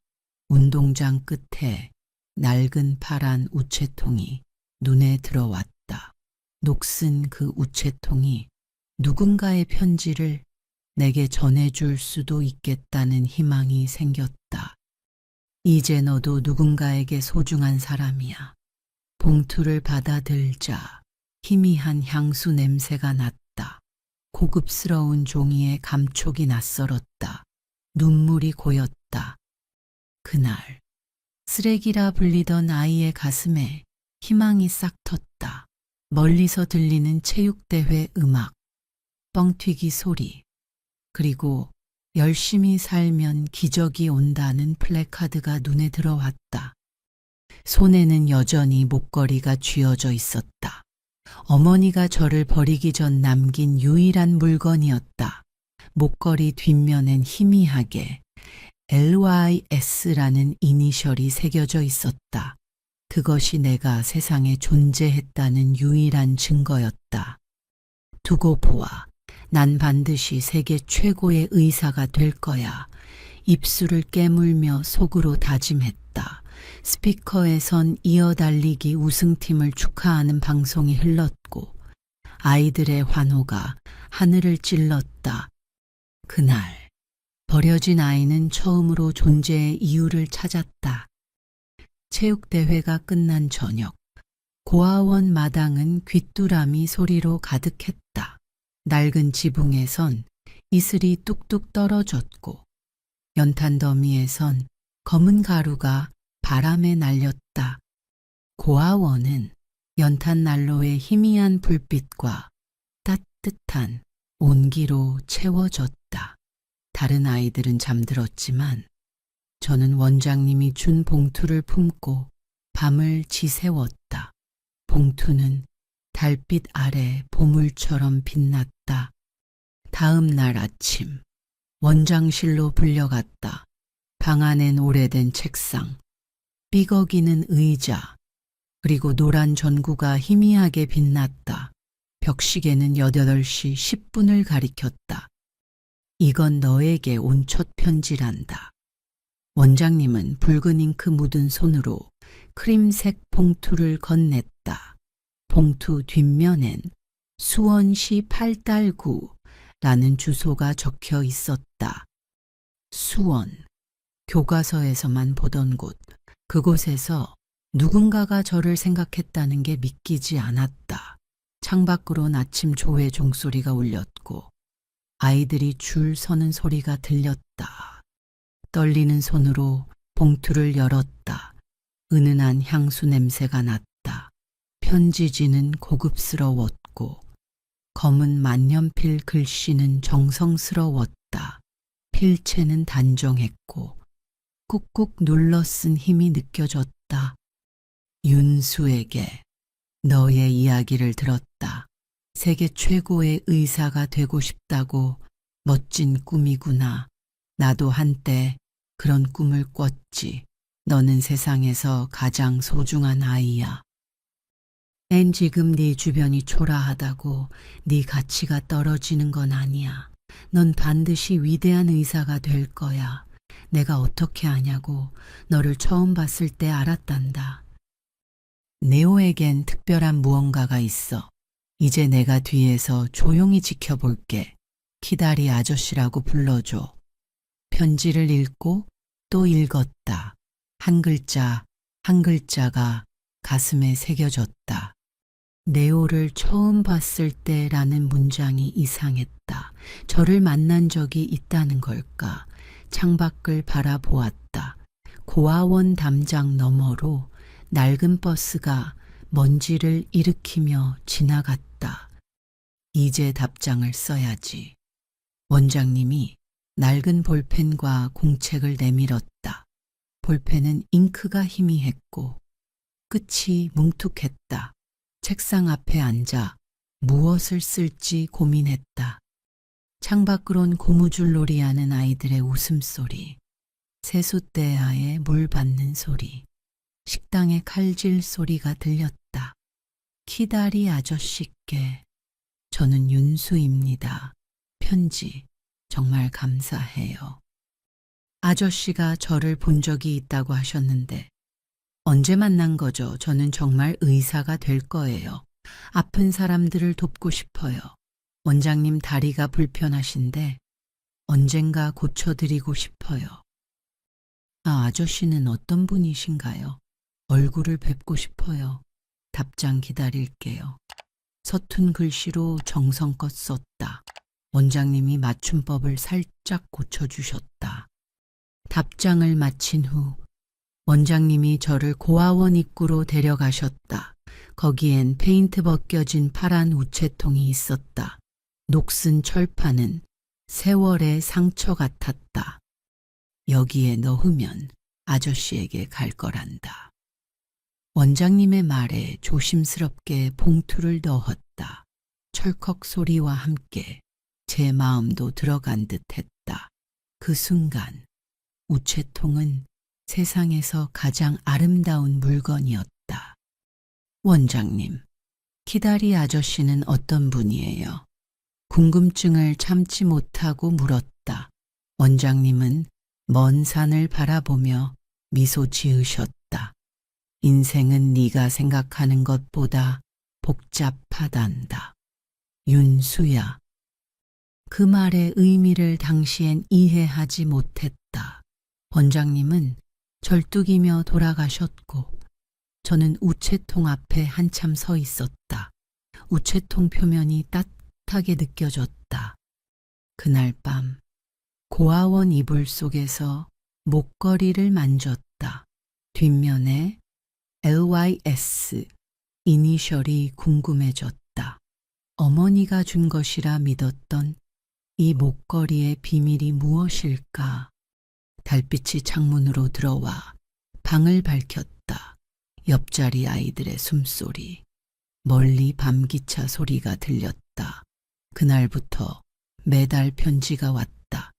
운동장 끝에 낡은 파란 우체통이 눈에 들어왔다. 녹슨 그 우체통이 누군가의 편지를 내게 전해줄 수도 있겠다는 희망이 생겼다. 이제 너도 누군가에게 소중한 사람이야. 봉투를 받아들자 희미한 향수 냄새가 났다. 고급스러운 종이에 감촉이 낯설었다. 눈물이 고였다. 그날 쓰레기라 불리던 아이의 가슴에 희망이 싹 텄다. 멀리서 들리는 체육대회 음악, 뻥튀기 소리, 그리고 열심히 살면 기적이 온다는 플래카드가 눈에 들어왔다. 손에는 여전히 목걸이가 쥐어져 있었다. 어머니가 저를 버리기 전 남긴 유일한 물건이었다. 목걸이 뒷면엔 희미하게 LYS라는 이니셜이 새겨져 있었다. 그것이 내가 세상에 존재했다는 유일한 증거였다. 두고 보아. 난 반드시 세계 최고의 의사가 될 거야. 입술을 깨물며 속으로 다짐했다. 스피커에선 이어달리기 우승팀을 축하하는 방송이 흘렀고 아이들의 환호가 하늘을 찔렀다. 그날 버려진 아이는 처음으로 존재의 이유를 찾았다. 체육대회가 끝난 저녁, 고아원 마당은 귀뚜라미 소리로 가득했다. 낡은 지붕에선 이슬이 뚝뚝 떨어졌고 연탄 더미에선 검은 가루가 바람에 날렸다. 고아원은 연탄 난로의 희미한 불빛과 따뜻한 온기로 채워졌다. 다른 아이들은 잠들었지만 저는 원장님이 준 봉투를 품고 밤을 지새웠다. 봉투는 달빛 아래 보물처럼 빛났다. 다음 날 아침 원장실로 불려갔다. 방 안엔 오래된 책상, 삐걱이는 의자, 그리고 노란 전구가 희미하게 빛났다. 벽시계는 8시 10분을 가리켰다. 이건 너에게 온 첫 편지란다. 원장님은 붉은 잉크 묻은 손으로 크림색 봉투를 건넸다. 봉투 뒷면엔 수원시 8달구라는 주소가 적혀 있었다. 수원, 교과서에서만 보던 곳, 그곳에서 누군가가 저를 생각했다는 게 믿기지 않았다. 창밖으론 아침 조회 종소리가 울렸고 아이들이 줄 서는 소리가 들렸다. 떨리는 손으로 봉투를 열었다. 은은한 향수 냄새가 났다. 편지지는 고급스러웠고 검은 만년필 글씨는 정성스러웠다. 필체는 단정했고 꾹꾹 눌러 쓴 힘이 느껴졌다. 윤수에게 너의 이야기를 들었다. 세계 최고의 의사가 되고 싶다고. 멋진 꿈이구나. 나도 한때 그런 꿈을 꿨지. 너는 세상에서 가장 소중한 아이야. 앤 지금 네 주변이 초라하다고 네 가치가 떨어지는 건 아니야. 넌 반드시 위대한 의사가 될 거야. 내가 어떻게 아냐고. 너를 처음 봤을 때 알았단다. 네오에겐 특별한 무언가가 있어. 이제 내가 뒤에서 조용히 지켜볼게. 키다리 아저씨라고 불러줘. 편지를 읽고 또 읽었다. 한 글자 한 글자가 가슴에 새겨졌다. 네오를 처음 봤을 때라는 문장이 이상했다. 저를 만난 적이 있다는 걸까? 창밖을 바라보았다. 고아원 담장 너머로 낡은 버스가 먼지를 일으키며 지나갔다. 이제 답장을 써야지. 원장님이 낡은 볼펜과 공책을 내밀었다. 볼펜은 잉크가 희미했고 끝이 뭉툭했다. 책상 앞에 앉아 무엇을 쓸지 고민했다. 창밖으론 고무줄놀이 하는 아이들의 웃음소리, 세숫대야에 물 받는 소리, 식당의 칼질 소리가 들렸다. 키다리 아저씨께 저는 윤수입니다. 편지 정말 감사해요. 아저씨가 저를 본 적이 있다고 하셨는데 언제 만난 거죠? 저는 정말 의사가 될 거예요. 아픈 사람들을 돕고 싶어요. 원장님 다리가 불편하신데 언젠가 고쳐드리고 싶어요. 아저씨는 어떤 분이신가요? 얼굴을 뵙고 싶어요. 답장 기다릴게요. 서툰 글씨로 정성껏 썼다. 원장님이 맞춤법을 살짝 고쳐주셨다. 답장을 마친 후 원장님이 저를 고아원 입구로 데려가셨다. 거기엔 페인트 벗겨진 파란 우체통이 있었다. 녹슨 철판은 세월의 상처 같았다. 여기에 넣으면 아저씨에게 갈 거란다. 원장님의 말에 조심스럽게 봉투를 넣었다. 철컥 소리와 함께 제 마음도 들어간 듯 했다. 그 순간 우체통은 세상에서 가장 아름다운 물건이었다. 원장님, 키다리 아저씨는 어떤 분이에요? 궁금증을 참지 못하고 물었다. 원장님은 먼 산을 바라보며 미소 지으셨다. 인생은 네가 생각하는 것보다 복잡하단다. 윤수야. 그 말의 의미를 당시엔 이해하지 못했다. 원장님은 절뚝이며 돌아가셨고 저는 우체통 앞에 한참 서 있었다. 우체통 표면이 따뜻하게 느껴졌다. 그날 밤 고아원 이불 속에서 목걸이를 만졌다. 뒷면에 LYS 이니셜이 궁금해졌다. 어머니가 준 것이라 믿었던 이 목걸이의 비밀이 무엇일까? 달빛이 창문으로 들어와 방을 밝혔다. 옆자리 아이들의 숨소리, 멀리 밤기차 소리가 들렸다. 그날부터 매달 편지가 왔다.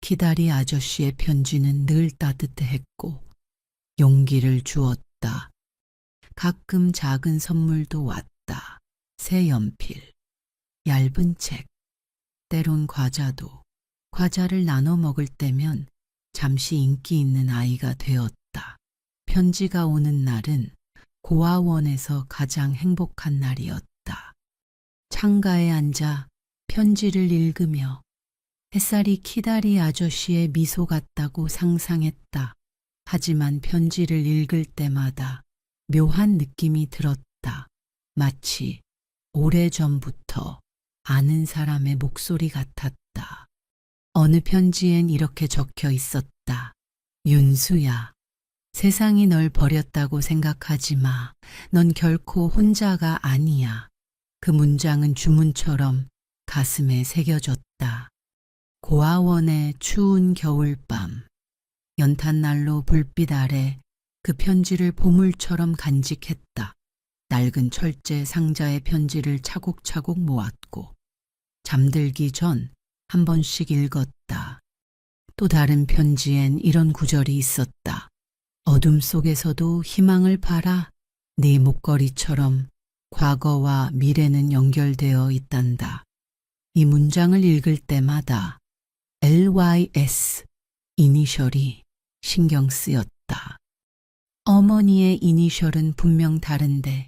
키다리 아저씨의 편지는 늘 따뜻했고 용기를 주었다. 가끔 작은 선물도 왔다. 새 연필, 얇은 책, 때론 과자도. 과자를 나눠 먹을 때면 잠시 인기 있는 아이가 되었다. 편지가 오는 날은 고아원에서 가장 행복한 날이었다. 창가에 앉아 편지를 읽으며 햇살이 키다리 아저씨의 미소 같다고 상상했다. 하지만 편지를 읽을 때마다 묘한 느낌이 들었다. 마치 오래전부터 아는 사람의 목소리 같았다. 어느 편지엔 이렇게 적혀 있었다. 윤수야, 세상이 널 버렸다고 생각하지 마. 넌 결코 혼자가 아니야. 그 문장은 주문처럼 가슴에 새겨졌다. 고아원의 추운 겨울밤, 연탄난로 불빛 아래 그 편지를 보물처럼 간직했다. 낡은 철제 상자의 편지를 차곡차곡 모았고 잠들기 전 한 번씩 읽었다. 또 다른 편지엔 이런 구절이 있었다. 어둠 속에서도 희망을 봐라. 네 목걸이처럼 과거와 미래는 연결되어 있단다. 이 문장을 읽을 때마다 LYS 이니셜이 신경 쓰였다. 어머니의 이니셜은 분명 다른데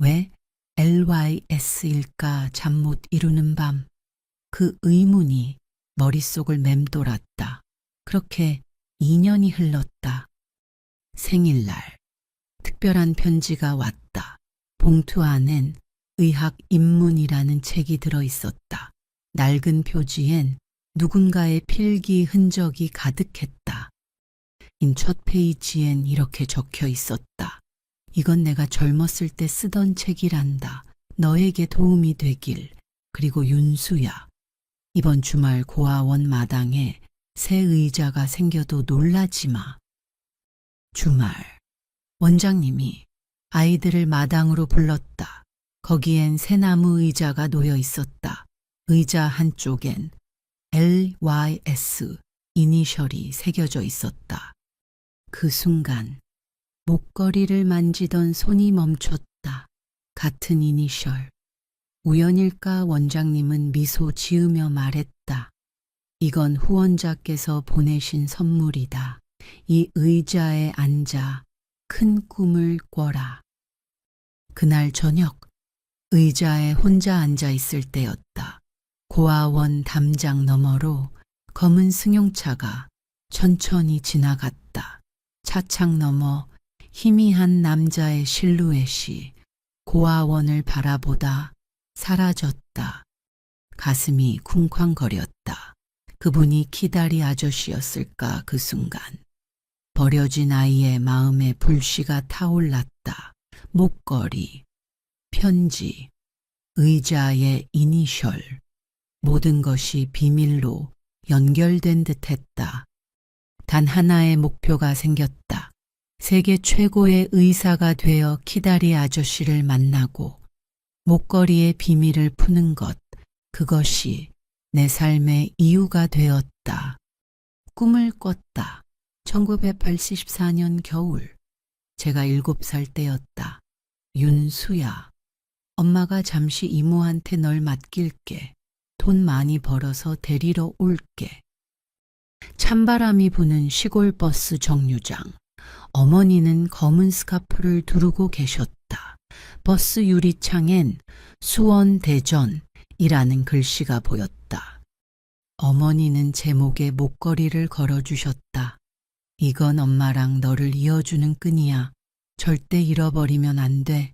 왜 LYS일까 잠 못 이루는 밤. 그 의문이 머릿속을 맴돌았다. 그렇게 2년이 흘렀다. 생일날 특별한 편지가 왔다. 봉투 안엔 의학 입문이라는 책이 들어있었다. 낡은 표지엔 누군가의 필기 흔적이 가득했다. 첫 페이지엔 이렇게 적혀 있었다. 이건 내가 젊었을 때 쓰던 책이란다. 너에게 도움이 되길. 그리고 윤수야. 이번 주말 고아원 마당에 새 의자가 생겨도 놀라지 마. 주말. 원장님이 아이들을 마당으로 불렀다. 거기엔 새 나무 의자가 놓여 있었다. 의자 한쪽엔 LYS 이니셜이 새겨져 있었다. 그 순간 목걸이를 만지던 손이 멈췄다. 같은 이니셜. 우연일까 원장님은 미소 지으며 말했다. 이건 후원자께서 보내신 선물이다. 이 의자에 앉아 큰 꿈을 꿔라. 그날 저녁 의자에 혼자 앉아 있을 때였다. 고아원 담장 너머로 검은 승용차가 천천히 지나갔다. 차창 너머 희미한 남자의 실루엣이 고아원을 바라보다 사라졌다. 가슴이 쿵쾅거렸다. 그분이 키다리 아저씨였을까 그 순간. 버려진 아이의 마음에 불씨가 타올랐다. 목걸이, 편지, 의자의 이니셜, 모든 것이 비밀로 연결된 듯했다. 단 하나의 목표가 생겼다. 세계 최고의 의사가 되어 키다리 아저씨를 만나고 목걸이의 비밀을 푸는 것, 그것이 내 삶의 이유가 되었다. 꿈을 꿨다. 1984년 겨울, 제가 7살 때였다. 윤수야, 엄마가 잠시 이모한테 널 맡길게. 돈 많이 벌어서 데리러 올게. 찬바람이 부는 시골 버스 정류장. 어머니는 검은 스카프를 두르고 계셨다. 버스 유리창엔 수원 대전이라는 글씨가 보였다. 어머니는 제 목에 목걸이를 걸어주셨다. 이건 엄마랑 너를 이어주는 끈이야. 절대 잃어버리면 안 돼.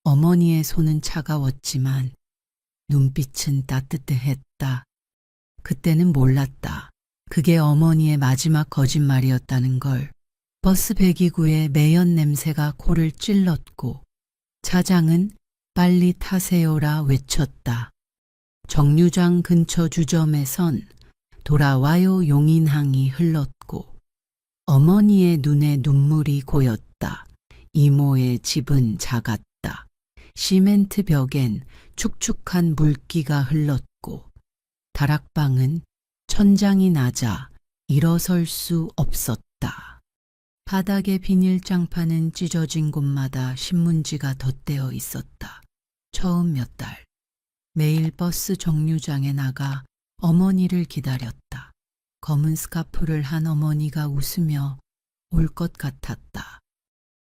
어머니의 손은 차가웠지만 눈빛은 따뜻했다. 그때는 몰랐다. 그게 어머니의 마지막 거짓말이었다는 걸. 버스 배기구에 매연 냄새가 코를 찔렀고 차장은 빨리 타세요라 외쳤다. 정류장 근처 주점에선 돌아와요 용인항이 흘렀고 어머니의 눈에 눈물이 고였다. 이모의 집은 작았다. 시멘트 벽엔 축축한 물기가 흘렀고 다락방은 천장이 낮아 일어설 수 없었다. 바닥의 비닐장판은 찢어진 곳마다 신문지가 덧대어 있었다. 처음 몇 달 매일 버스 정류장에 나가 어머니를 기다렸다. 검은 스카프를 한 어머니가 웃으며 올 것 같았다.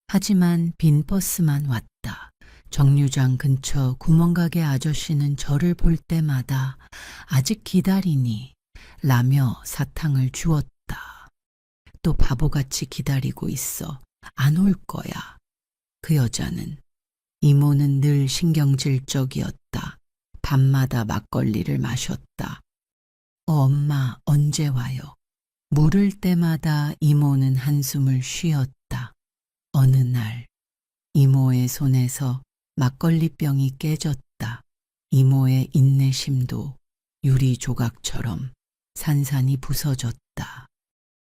하지만 빈 버스만 왔다. 정류장 근처 구멍가게 아저씨는 저를 볼 때마다 아직 기다리니 라며 사탕을 주었다. 또 바보같이 기다리고 있어. 안 올 거야. 그 여자는. 이모는 늘 신경질적이었다. 밤마다 막걸리를 마셨다. 엄마 언제 와요? 물을 때마다 이모는 한숨을 쉬었다. 어느 날 이모의 손에서 막걸리병이 깨졌다. 이모의 인내심도 유리 조각처럼 산산이 부서졌다.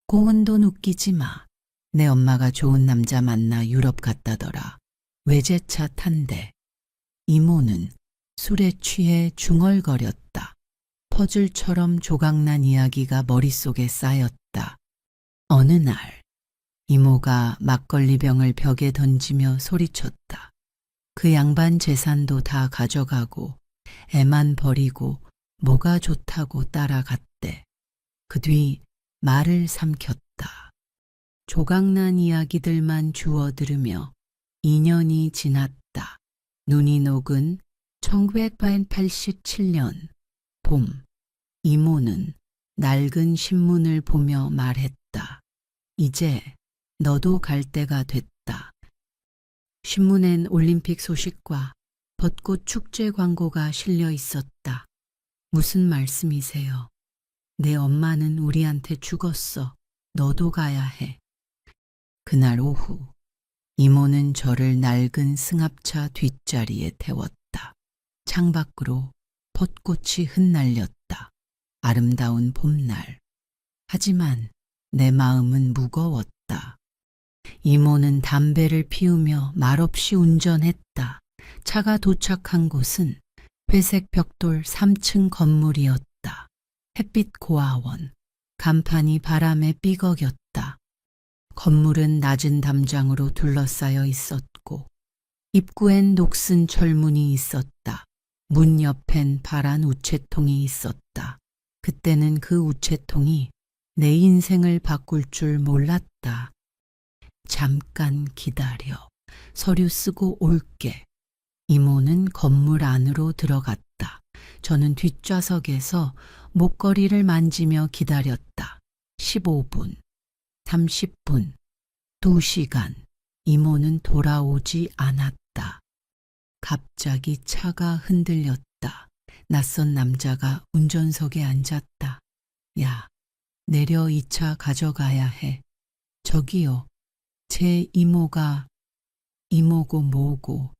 고운 돈 웃기지 마. 내 엄마가 좋은 남자 만나 유럽 갔다더라. 외제차 탄대. 이모는 술에 취해 중얼거렸다. 퍼즐처럼 조각난 이야기가 머릿속에 쌓였다. 어느 날 이모가 막걸리병을 벽에 던지며 소리쳤다. 그 양반 재산도 다 가져가고 애만 버리고 뭐가 좋다고 따라갔대. 그 뒤 말을 삼켰다. 조각난 이야기들만 주워 들으며 2년이 지났다. 눈이 녹은 1987년 봄, 이모는 낡은 신문을 보며 말했다. 이제 너도 갈 때가 됐다. 신문엔 올림픽 소식과 벚꽃 축제 광고가 실려 있었다. 무슨 말씀이세요? 내 엄마는 우리한테 죽었어. 너도 가야 해. 그날 오후 이모는 저를 낡은 승합차 뒷자리에 태웠다. 창밖으로 벚꽃이 흩날렸다. 아름다운 봄날. 하지만 내 마음은 무거웠다. 이모는 담배를 피우며 말없이 운전했다. 차가 도착한 곳은 회색 벽돌 3층 건물이었다. 햇빛 고아원. 간판이 바람에 삐걱였다. 건물은 낮은 담장으로 둘러싸여 있었고 입구엔 녹슨 철문이 있었다. 문 옆엔 파란 우체통이 있었다. 그때는 그 우체통이 내 인생을 바꿀 줄 몰랐다. 잠깐 기다려. 서류 쓰고 올게. 이모는 건물 안으로 들어갔다. 저는 뒷좌석에서 목걸이를 만지며 기다렸다. 15분, 30분, 2시간. 이모는 돌아오지 않았다. 갑자기 차가 흔들렸다. 낯선 남자가 운전석에 앉았다. 야, 내려 이 차 가져가야 해. 저기요, 제 이모고 뭐고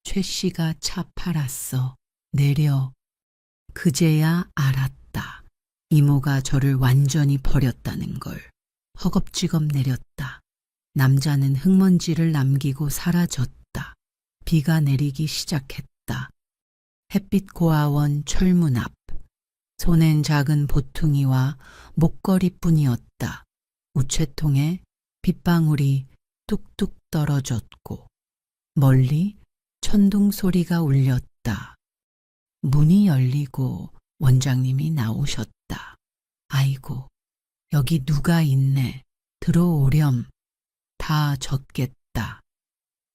최 씨가 차 팔았어. 내려. 그제야 알았다. 이모가 저를 완전히 버렸다는 걸. 허겁지겁 내렸다. 남자는 흙먼지를 남기고 사라졌다. 비가 내리기 시작했다. 햇빛 고아원 철문 앞. 손엔 작은 보퉁이와 목걸이뿐이었다. 우체통에 빗방울이 뚝뚝 떨어졌고 멀리 천둥 소리가 울렸다. 문이 열리고 원장님이 나오셨다. 아이고, 여기 누가 있네. 들어오렴. 다 젖겠다.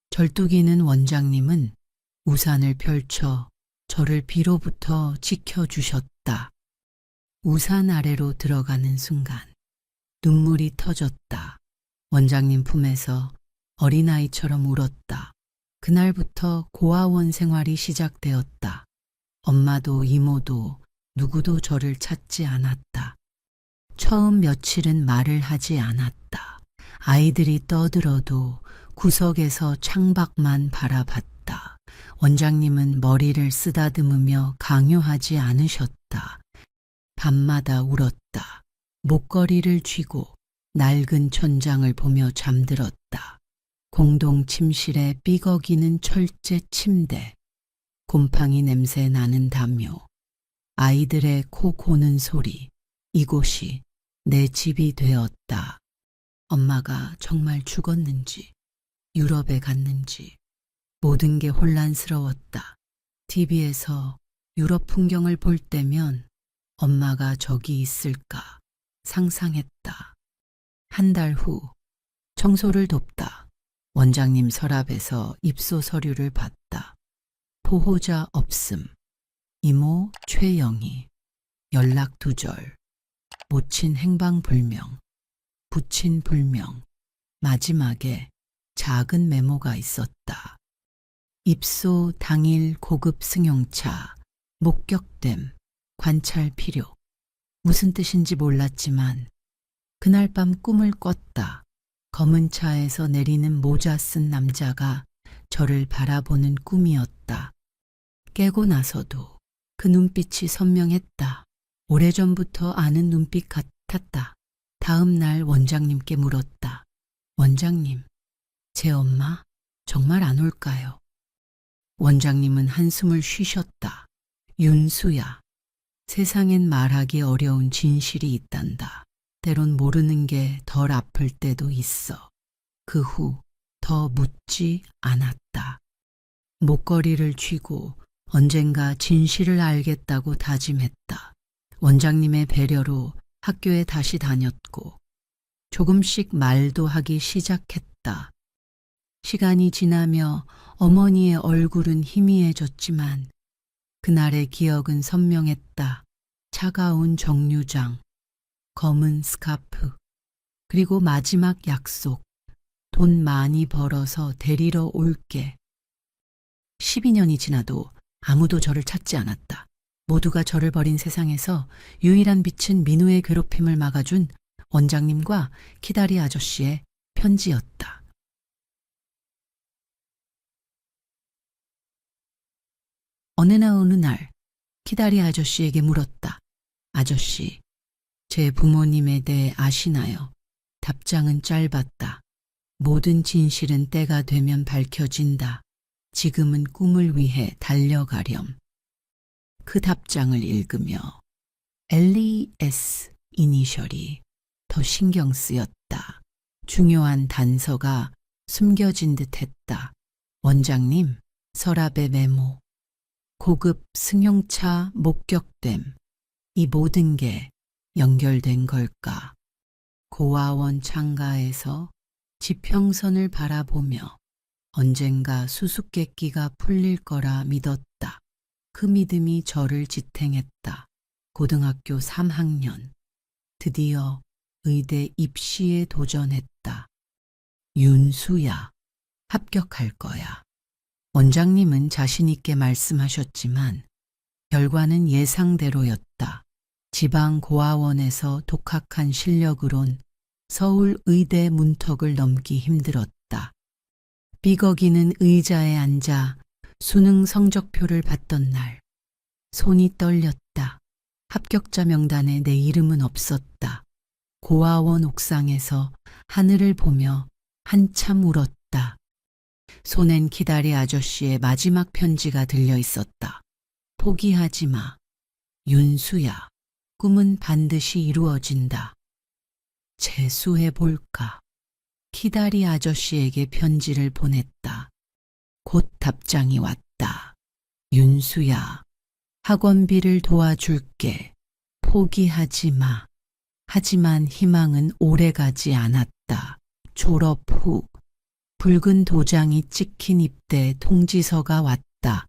절뚝이는 원장님은 우산을 펼쳐 저를 비로부터 지켜주셨다. 우산 아래로 들어가는 순간 눈물이 터졌다. 원장님 품에서 어린아이처럼 울었다. 그날부터 고아원 생활이 시작되었다. 엄마도 이모도 누구도 저를 찾지 않았다. 처음 며칠은 말을 하지 않았다. 아이들이 떠들어도 구석에서 창밖만 바라봤다. 원장님은 머리를 쓰다듬으며 강요하지 않으셨다. 밤마다 울었다. 목걸이를 쥐고 낡은 천장을 보며 잠들었다. 공동 침실에 삐걱이는 철제 침대, 곰팡이 냄새 나는 담요, 아이들의 코 고는 소리, 이곳이 내 집이 되었다. 엄마가 정말 죽었는지, 유럽에 갔는지, 모든 게 혼란스러웠다. TV에서 유럽 풍경을 볼 때면 엄마가 저기 있을까 상상했다. 한 달 후 청소를 돕다. 원장님 서랍에서 입소 서류를 봤다. 보호자 없음. 이모 최영희. 연락 두절. 모친 행방불명. 부친 불명. 마지막에 작은 메모가 있었다. 입소 당일 고급 승용차. 목격됨. 관찰 필요. 무슨 뜻인지 몰랐지만 그날 밤 꿈을 꿨다. 검은 차에서 내리는 모자 쓴 남자가 저를 바라보는 꿈이었다. 깨고 나서도 그 눈빛이 선명했다. 오래전부터 아는 눈빛 같았다. 다음 날 원장님께 물었다. 원장님, 제 엄마 정말 안 올까요? 원장님은 한숨을 쉬셨다. 윤수야, 세상엔 말하기 어려운 진실이 있단다. 때론 모르는 게 덜 아플 때도 있어. 그 후 더 묻지 않았다. 목걸이를 쥐고 언젠가 진실을 알겠다고 다짐했다. 원장님의 배려로 학교에 다시 다녔고 조금씩 말도 하기 시작했다. 시간이 지나며 어머니의 얼굴은 희미해졌지만 그날의 기억은 선명했다. 차가운 정류장, 검은 스카프, 그리고 마지막 약속. 돈 많이 벌어서 데리러 올게. 12년이 지나도 아무도 저를 찾지 않았다. 모두가 저를 버린 세상에서 유일한 빛은 민우의 괴롭힘을 막아준 원장님과 키다리 아저씨의 편지였다. 어느 날 키다리 아저씨에게 물었다. 아저씨, 제 부모님에 대해 아시나요? 답장은 짧았다. 모든 진실은 때가 되면 밝혀진다. 지금은 꿈을 위해 달려가렴. 그 답장을 읽으며 LES 이니셜이 더 신경 쓰였다. 중요한 단서가 숨겨진 듯 했다. 원장님, 서랍의 메모. 고급 승용차 목격됨. 이 모든 게 연결된 걸까? 고아원 창가에서 지평선을 바라보며 언젠가 수수께끼가 풀릴 거라 믿었다. 그 믿음이 저를 지탱했다. 고등학교 3학년. 드디어 의대 입시에 도전했다. 윤수야, 합격할 거야. 원장님은 자신 있게 말씀하셨지만 결과는 예상대로였다. 지방 고아원에서 독학한 실력으론 서울 의대 문턱을 넘기 힘들었다. 삐걱이는 의자에 앉아 수능 성적표를 봤던 날, 손이 떨렸다. 합격자 명단에 내 이름은 없었다. 고아원 옥상에서 하늘을 보며 한참 울었다. 손엔 키다리 아저씨의 마지막 편지가 들려 있었다. 포기하지 마. 윤수야, 꿈은 반드시 이루어진다. 재수해 볼까? 키다리 아저씨에게 편지를 보냈다. 곧 답장이 왔다. 윤수야, 학원비를 도와줄게. 포기하지 마. 하지만 희망은 오래가지 않았다. 졸업 후 붉은 도장이 찍힌 입대 통지서가 왔다.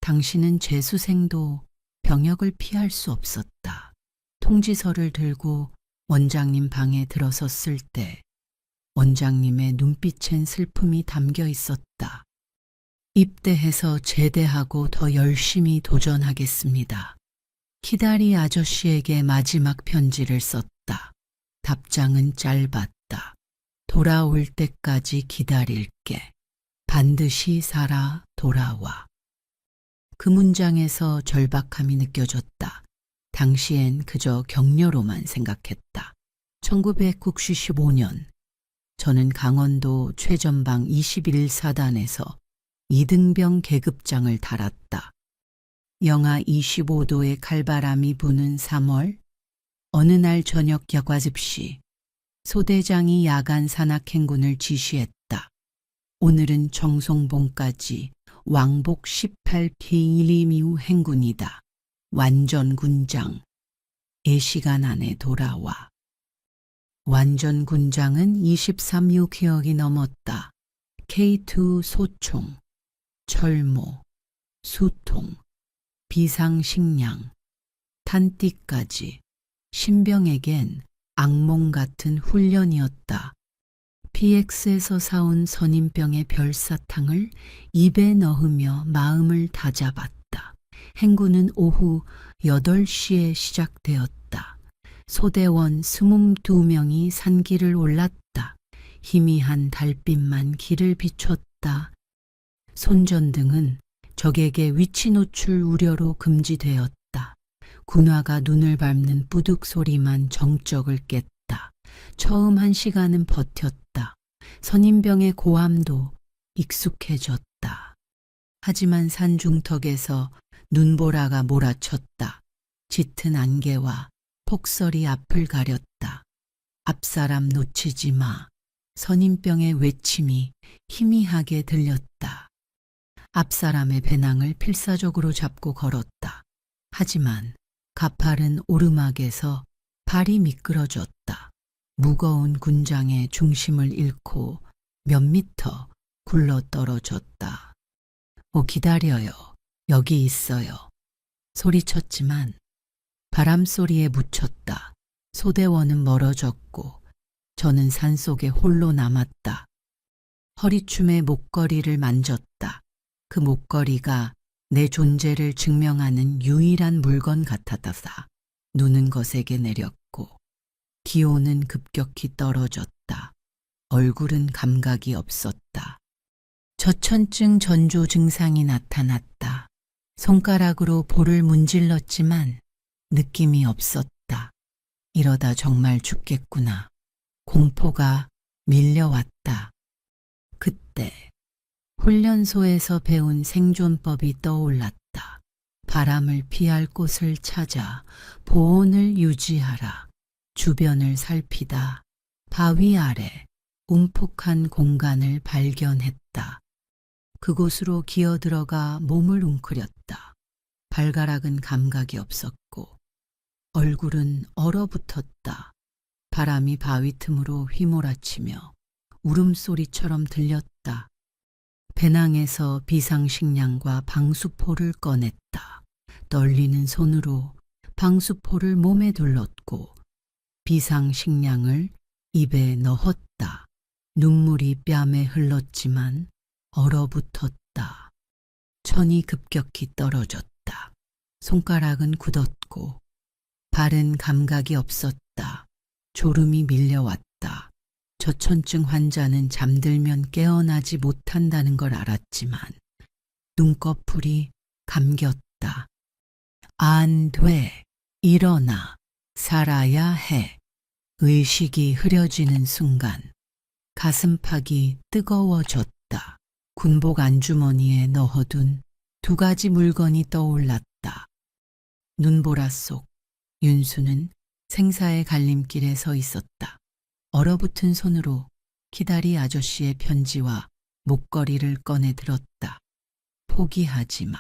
당신은 재수생도 병역을 피할 수 없었다. 통지서를 들고 원장님 방에 들어섰을 때 원장님의 눈빛엔 슬픔이 담겨 있었다. 입대해서 제대하고 더 열심히 도전하겠습니다. 키다리 아저씨에게 마지막 편지를 썼다. 답장은 짧았다. 돌아올 때까지 기다릴게. 반드시 살아 돌아와. 그 문장에서 절박함이 느껴졌다. 당시엔 그저 격려로만 생각했다. 1995년 저는 강원도 최전방 21사단에서 이등병 계급장을 달았다. 영하 25도의 칼바람이 부는 3월 어느 날 저녁 여과습시 소대장이 야간 산악행군을 지시했다. 오늘은 정송봉까지 왕복 18K 이후 행군이다. 완전 군장. 4시간 안에 돌아와. 완전 군장은 23,600이 넘었다. K2 소총, 철모, 수통, 비상식량, 탄띠까지 신병에겐 악몽 같은 훈련이었다. PX에서 사온 선임병의 별사탕을 입에 넣으며 마음을 다잡았다. 행군은 오후 8시에 시작되었다. 소대원 22명이 산길을 올랐다. 희미한 달빛만 길을 비췄다. 손전등은 적에게 위치 노출 우려로 금지되었다. 군화가 눈을 밟는 뿌득 소리만 정적을 깼다. 처음 1시간은 버텼다. 선임병의 고함도 익숙해졌다. 하지만 산중턱에서 눈보라가 몰아쳤다. 짙은 안개와 폭설이 앞을 가렸다. 앞사람 놓치지 마. 선임병의 외침이 희미하게 들렸다. 앞사람의 배낭을 필사적으로 잡고 걸었다. 하지만 가파른 오르막에서 발이 미끄러졌다. 무거운 군장의 중심을 잃고 몇 미터 굴러떨어졌다. 기다려요. 여기 있어요. 소리쳤지만 바람소리에 묻혔다. 소대원은 멀어졌고 저는 산속에 홀로 남았다. 허리춤에 목걸이를 만졌다. 그 목걸이가 내 존재를 증명하는 유일한 물건 같았다. 눈은 거세게 내렸고 기온은 급격히 떨어졌다. 얼굴은 감각이 없었다. 저천증 전조 증상이 나타났다. 손가락으로 볼을 문질렀지만 느낌이 없었다. 이러다 정말 죽겠구나. 공포가 밀려왔다. 그때 훈련소에서 배운 생존법이 떠올랐다. 바람을 피할 곳을 찾아 보온을 유지하라. 주변을 살피다. 바위 아래 움푹한 공간을 발견했다. 그곳으로 기어들어가 몸을 웅크렸다. 발가락은 감각이 없었고 얼굴은 얼어붙었다. 바람이 바위 틈으로 휘몰아치며 울음소리처럼 들렸다. 배낭에서 비상식량과 방수포를 꺼냈다. 떨리는 손으로 방수포를 몸에 둘렀고 비상식량을 입에 넣었다. 눈물이 뺨에 흘렀지만 얼어붙었다. 천이 급격히 떨어졌다. 손가락은 굳었고 발은 감각이 없었다. 졸음이 밀려왔다. 저천증 환자는 잠들면 깨어나지 못한다는 걸 알았지만 눈꺼풀이 감겼다. 안 돼. 일어나. 살아야 해. 의식이 흐려지는 순간 가슴팍이 뜨거워졌다. 군복 안주머니에 넣어둔 2가지 물건이 떠올랐다. 눈보라 속 윤수는 생사의 갈림길에 서 있었다. 얼어붙은 손으로 키다리 아저씨의 편지와 목걸이를 꺼내 들었다. 포기하지 마.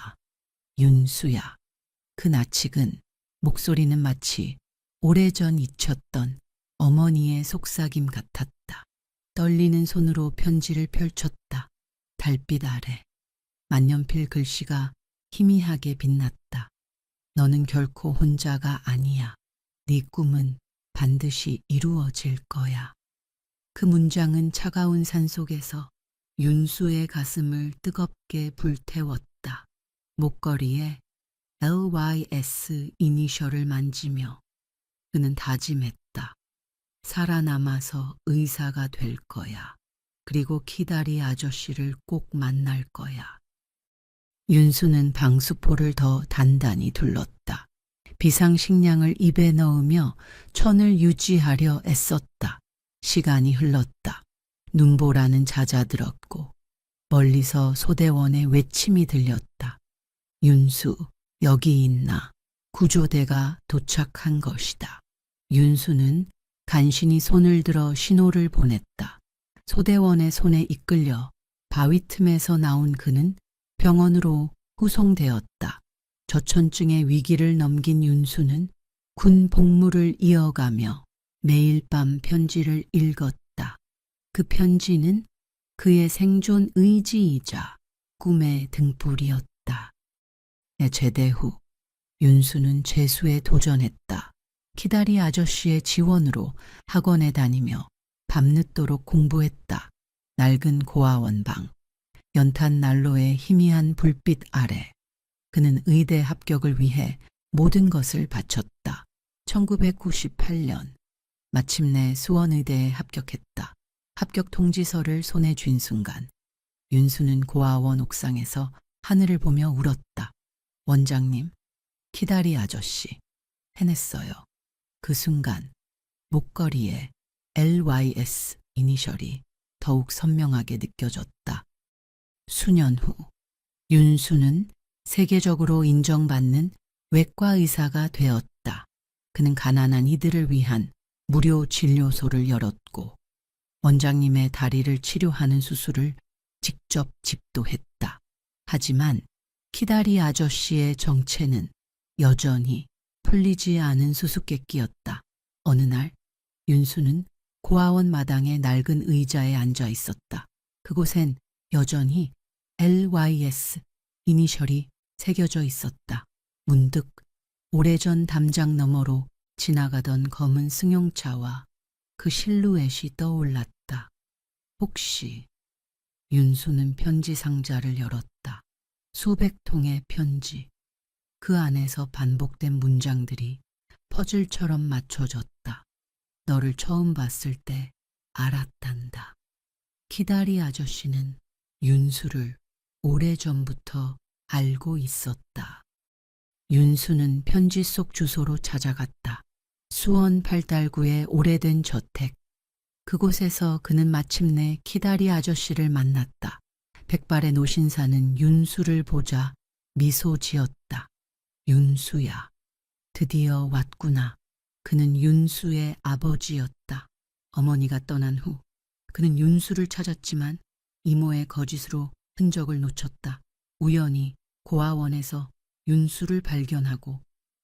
윤수야. 그 나측은 목소리는 마치 오래전 잊혔던 어머니의 속삭임 같았다. 떨리는 손으로 편지를 펼쳤다. 달빛 아래 만년필 글씨가 희미하게 빛났다. 너는 결코 혼자가 아니야. 네 꿈은 반드시 이루어질 거야. 그 문장은 차가운 산속에서 윤수의 가슴을 뜨겁게 불태웠다. 목걸이에 LYS 이니셜을 만지며 그는 다짐했다. 살아남아서 의사가 될 거야. 그리고 키다리 아저씨를 꼭 만날 거야. 윤수는 방수포를 더 단단히 둘렀다. 비상식량을 입에 넣으며 천을 유지하려 애썼다. 시간이 흘렀다. 눈보라는 잦아들었고 멀리서 소대원의 외침이 들렸다. 윤수, 여기 있나? 구조대가 도착한 것이다. 윤수는 간신히 손을 들어 신호를 보냈다. 소대원의 손에 이끌려 바위 틈에서 나온 그는 병원으로 후송되었다. 저천증의 위기를 넘긴 윤수는 군 복무를 이어가며 매일 밤 편지를 읽었다. 그 편지는 그의 생존 의지이자 꿈의 등불이었다. 제대 후 윤수는 재수에 도전했다. 키다리 아저씨의 지원으로 학원에 다니며 밤늦도록 공부했다. 낡은 고아원 방, 연탄 난로의 희미한 불빛 아래 그는 의대 합격을 위해 모든 것을 바쳤다. 1998년 마침내 수원의대에 합격했다. 합격 통지서를 손에 쥔 순간 윤수는 고아원 옥상에서 하늘을 보며 울었다. 원장님, 키다리 아저씨, 해냈어요. 그 순간 목걸이에 LYS 이니셜이 더욱 선명하게 느껴졌다. 수년 후 윤수는 세계적으로 인정받는 외과 의사가 되었다. 그는 가난한 이들을 위한 무료 진료소를 열었고 원장님의 다리를 치료하는 수술을 직접 집도했다. 하지만 키다리 아저씨의 정체는 여전히 풀리지 않은 수수께끼였다. 어느 날 윤수는 고아원 마당의 낡은 의자에 앉아 있었다. 그곳엔 여전히 LYS 이니셜이 새겨져 있었다. 문득 오래전 담장 너머로 지나가던 검은 승용차와 그 실루엣이 떠올랐다. 혹시 윤수는 편지 상자를 열었다. 수백 통의 편지. 그 안에서 반복된 문장들이 퍼즐처럼 맞춰졌다. 너를 처음 봤을 때 알았단다. 키다리 아저씨는 윤수를 오래전부터 알고 있었다. 윤수는 편지 속 주소로 찾아갔다. 수원 팔달구의 오래된 저택. 그곳에서 그는 마침내 키다리 아저씨를 만났다. 백발의 노신사는 윤수를 보자 미소 지었다. 윤수야, 드디어 왔구나. 그는 윤수의 아버지였다. 어머니가 떠난 후 그는 윤수를 찾았지만 이모의 거짓으로 흔적을 놓쳤다. 우연히 고아원에서 윤수를 발견하고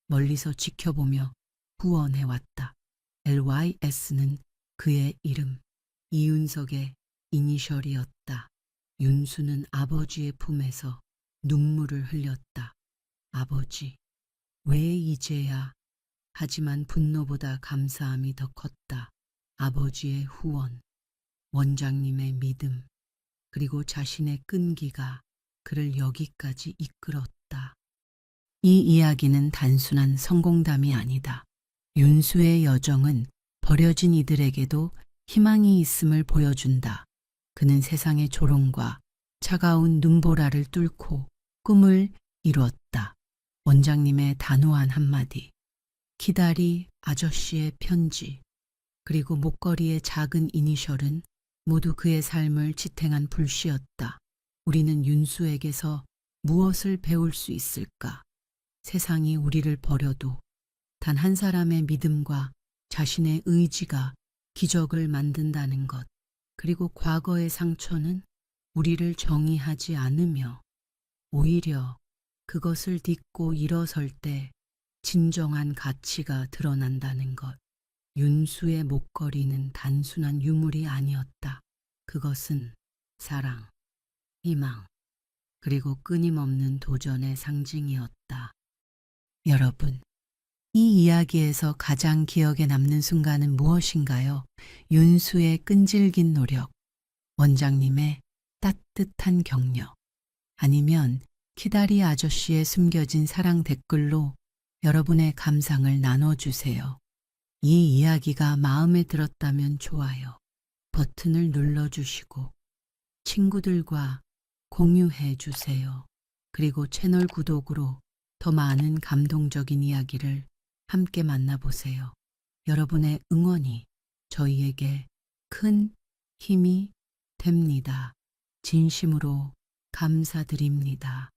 멀리서 지켜보며 후원해왔다. LYS는 그의 이름, 이윤석의 이니셜이었다. 윤수는 아버지의 품에서 눈물을 흘렸다. 아버지, 왜 이제야? 하지만 분노보다 감사함이 더 컸다. 아버지의 후원, 원장님의 믿음, 그리고 자신의 끈기가 그를 여기까지 이끌었다. 이 이야기는 단순한 성공담이 아니다. 윤수의 여정은 버려진 이들에게도 희망이 있음을 보여준다. 그는 세상의 조롱과 차가운 눈보라를 뚫고 꿈을 이루었다. 원장님의 단호한 한마디, 키다리 아저씨의 편지, 그리고 목걸이의 작은 이니셜은 모두 그의 삶을 지탱한 불씨였다. 우리는 윤수에게서 무엇을 배울 수 있을까? 세상이 우리를 버려도 단 한 사람의 믿음과 자신의 의지가 기적을 만든다는 것. 그리고 과거의 상처는 우리를 정의하지 않으며 오히려 그것을 딛고 일어설 때 진정한 가치가 드러난다는 것. 윤수의 목걸이는 단순한 유물이 아니었다. 그것은 사랑, 희망, 그리고 끊임없는 도전의 상징이었다. 여러분, 이 이야기에서 가장 기억에 남는 순간은 무엇인가요? 윤수의 끈질긴 노력, 원장님의 따뜻한 격려, 아니면 키다리 아저씨의 숨겨진 사랑 댓글로 여러분의 감상을 나눠주세요. 이 이야기가 마음에 들었다면 좋아요 버튼을 눌러주시고 친구들과 공유해 주세요. 그리고 채널 구독으로 더 많은 감동적인 이야기를 함께 만나보세요. 여러분의 응원이 저희에게 큰 힘이 됩니다. 진심으로 감사드립니다.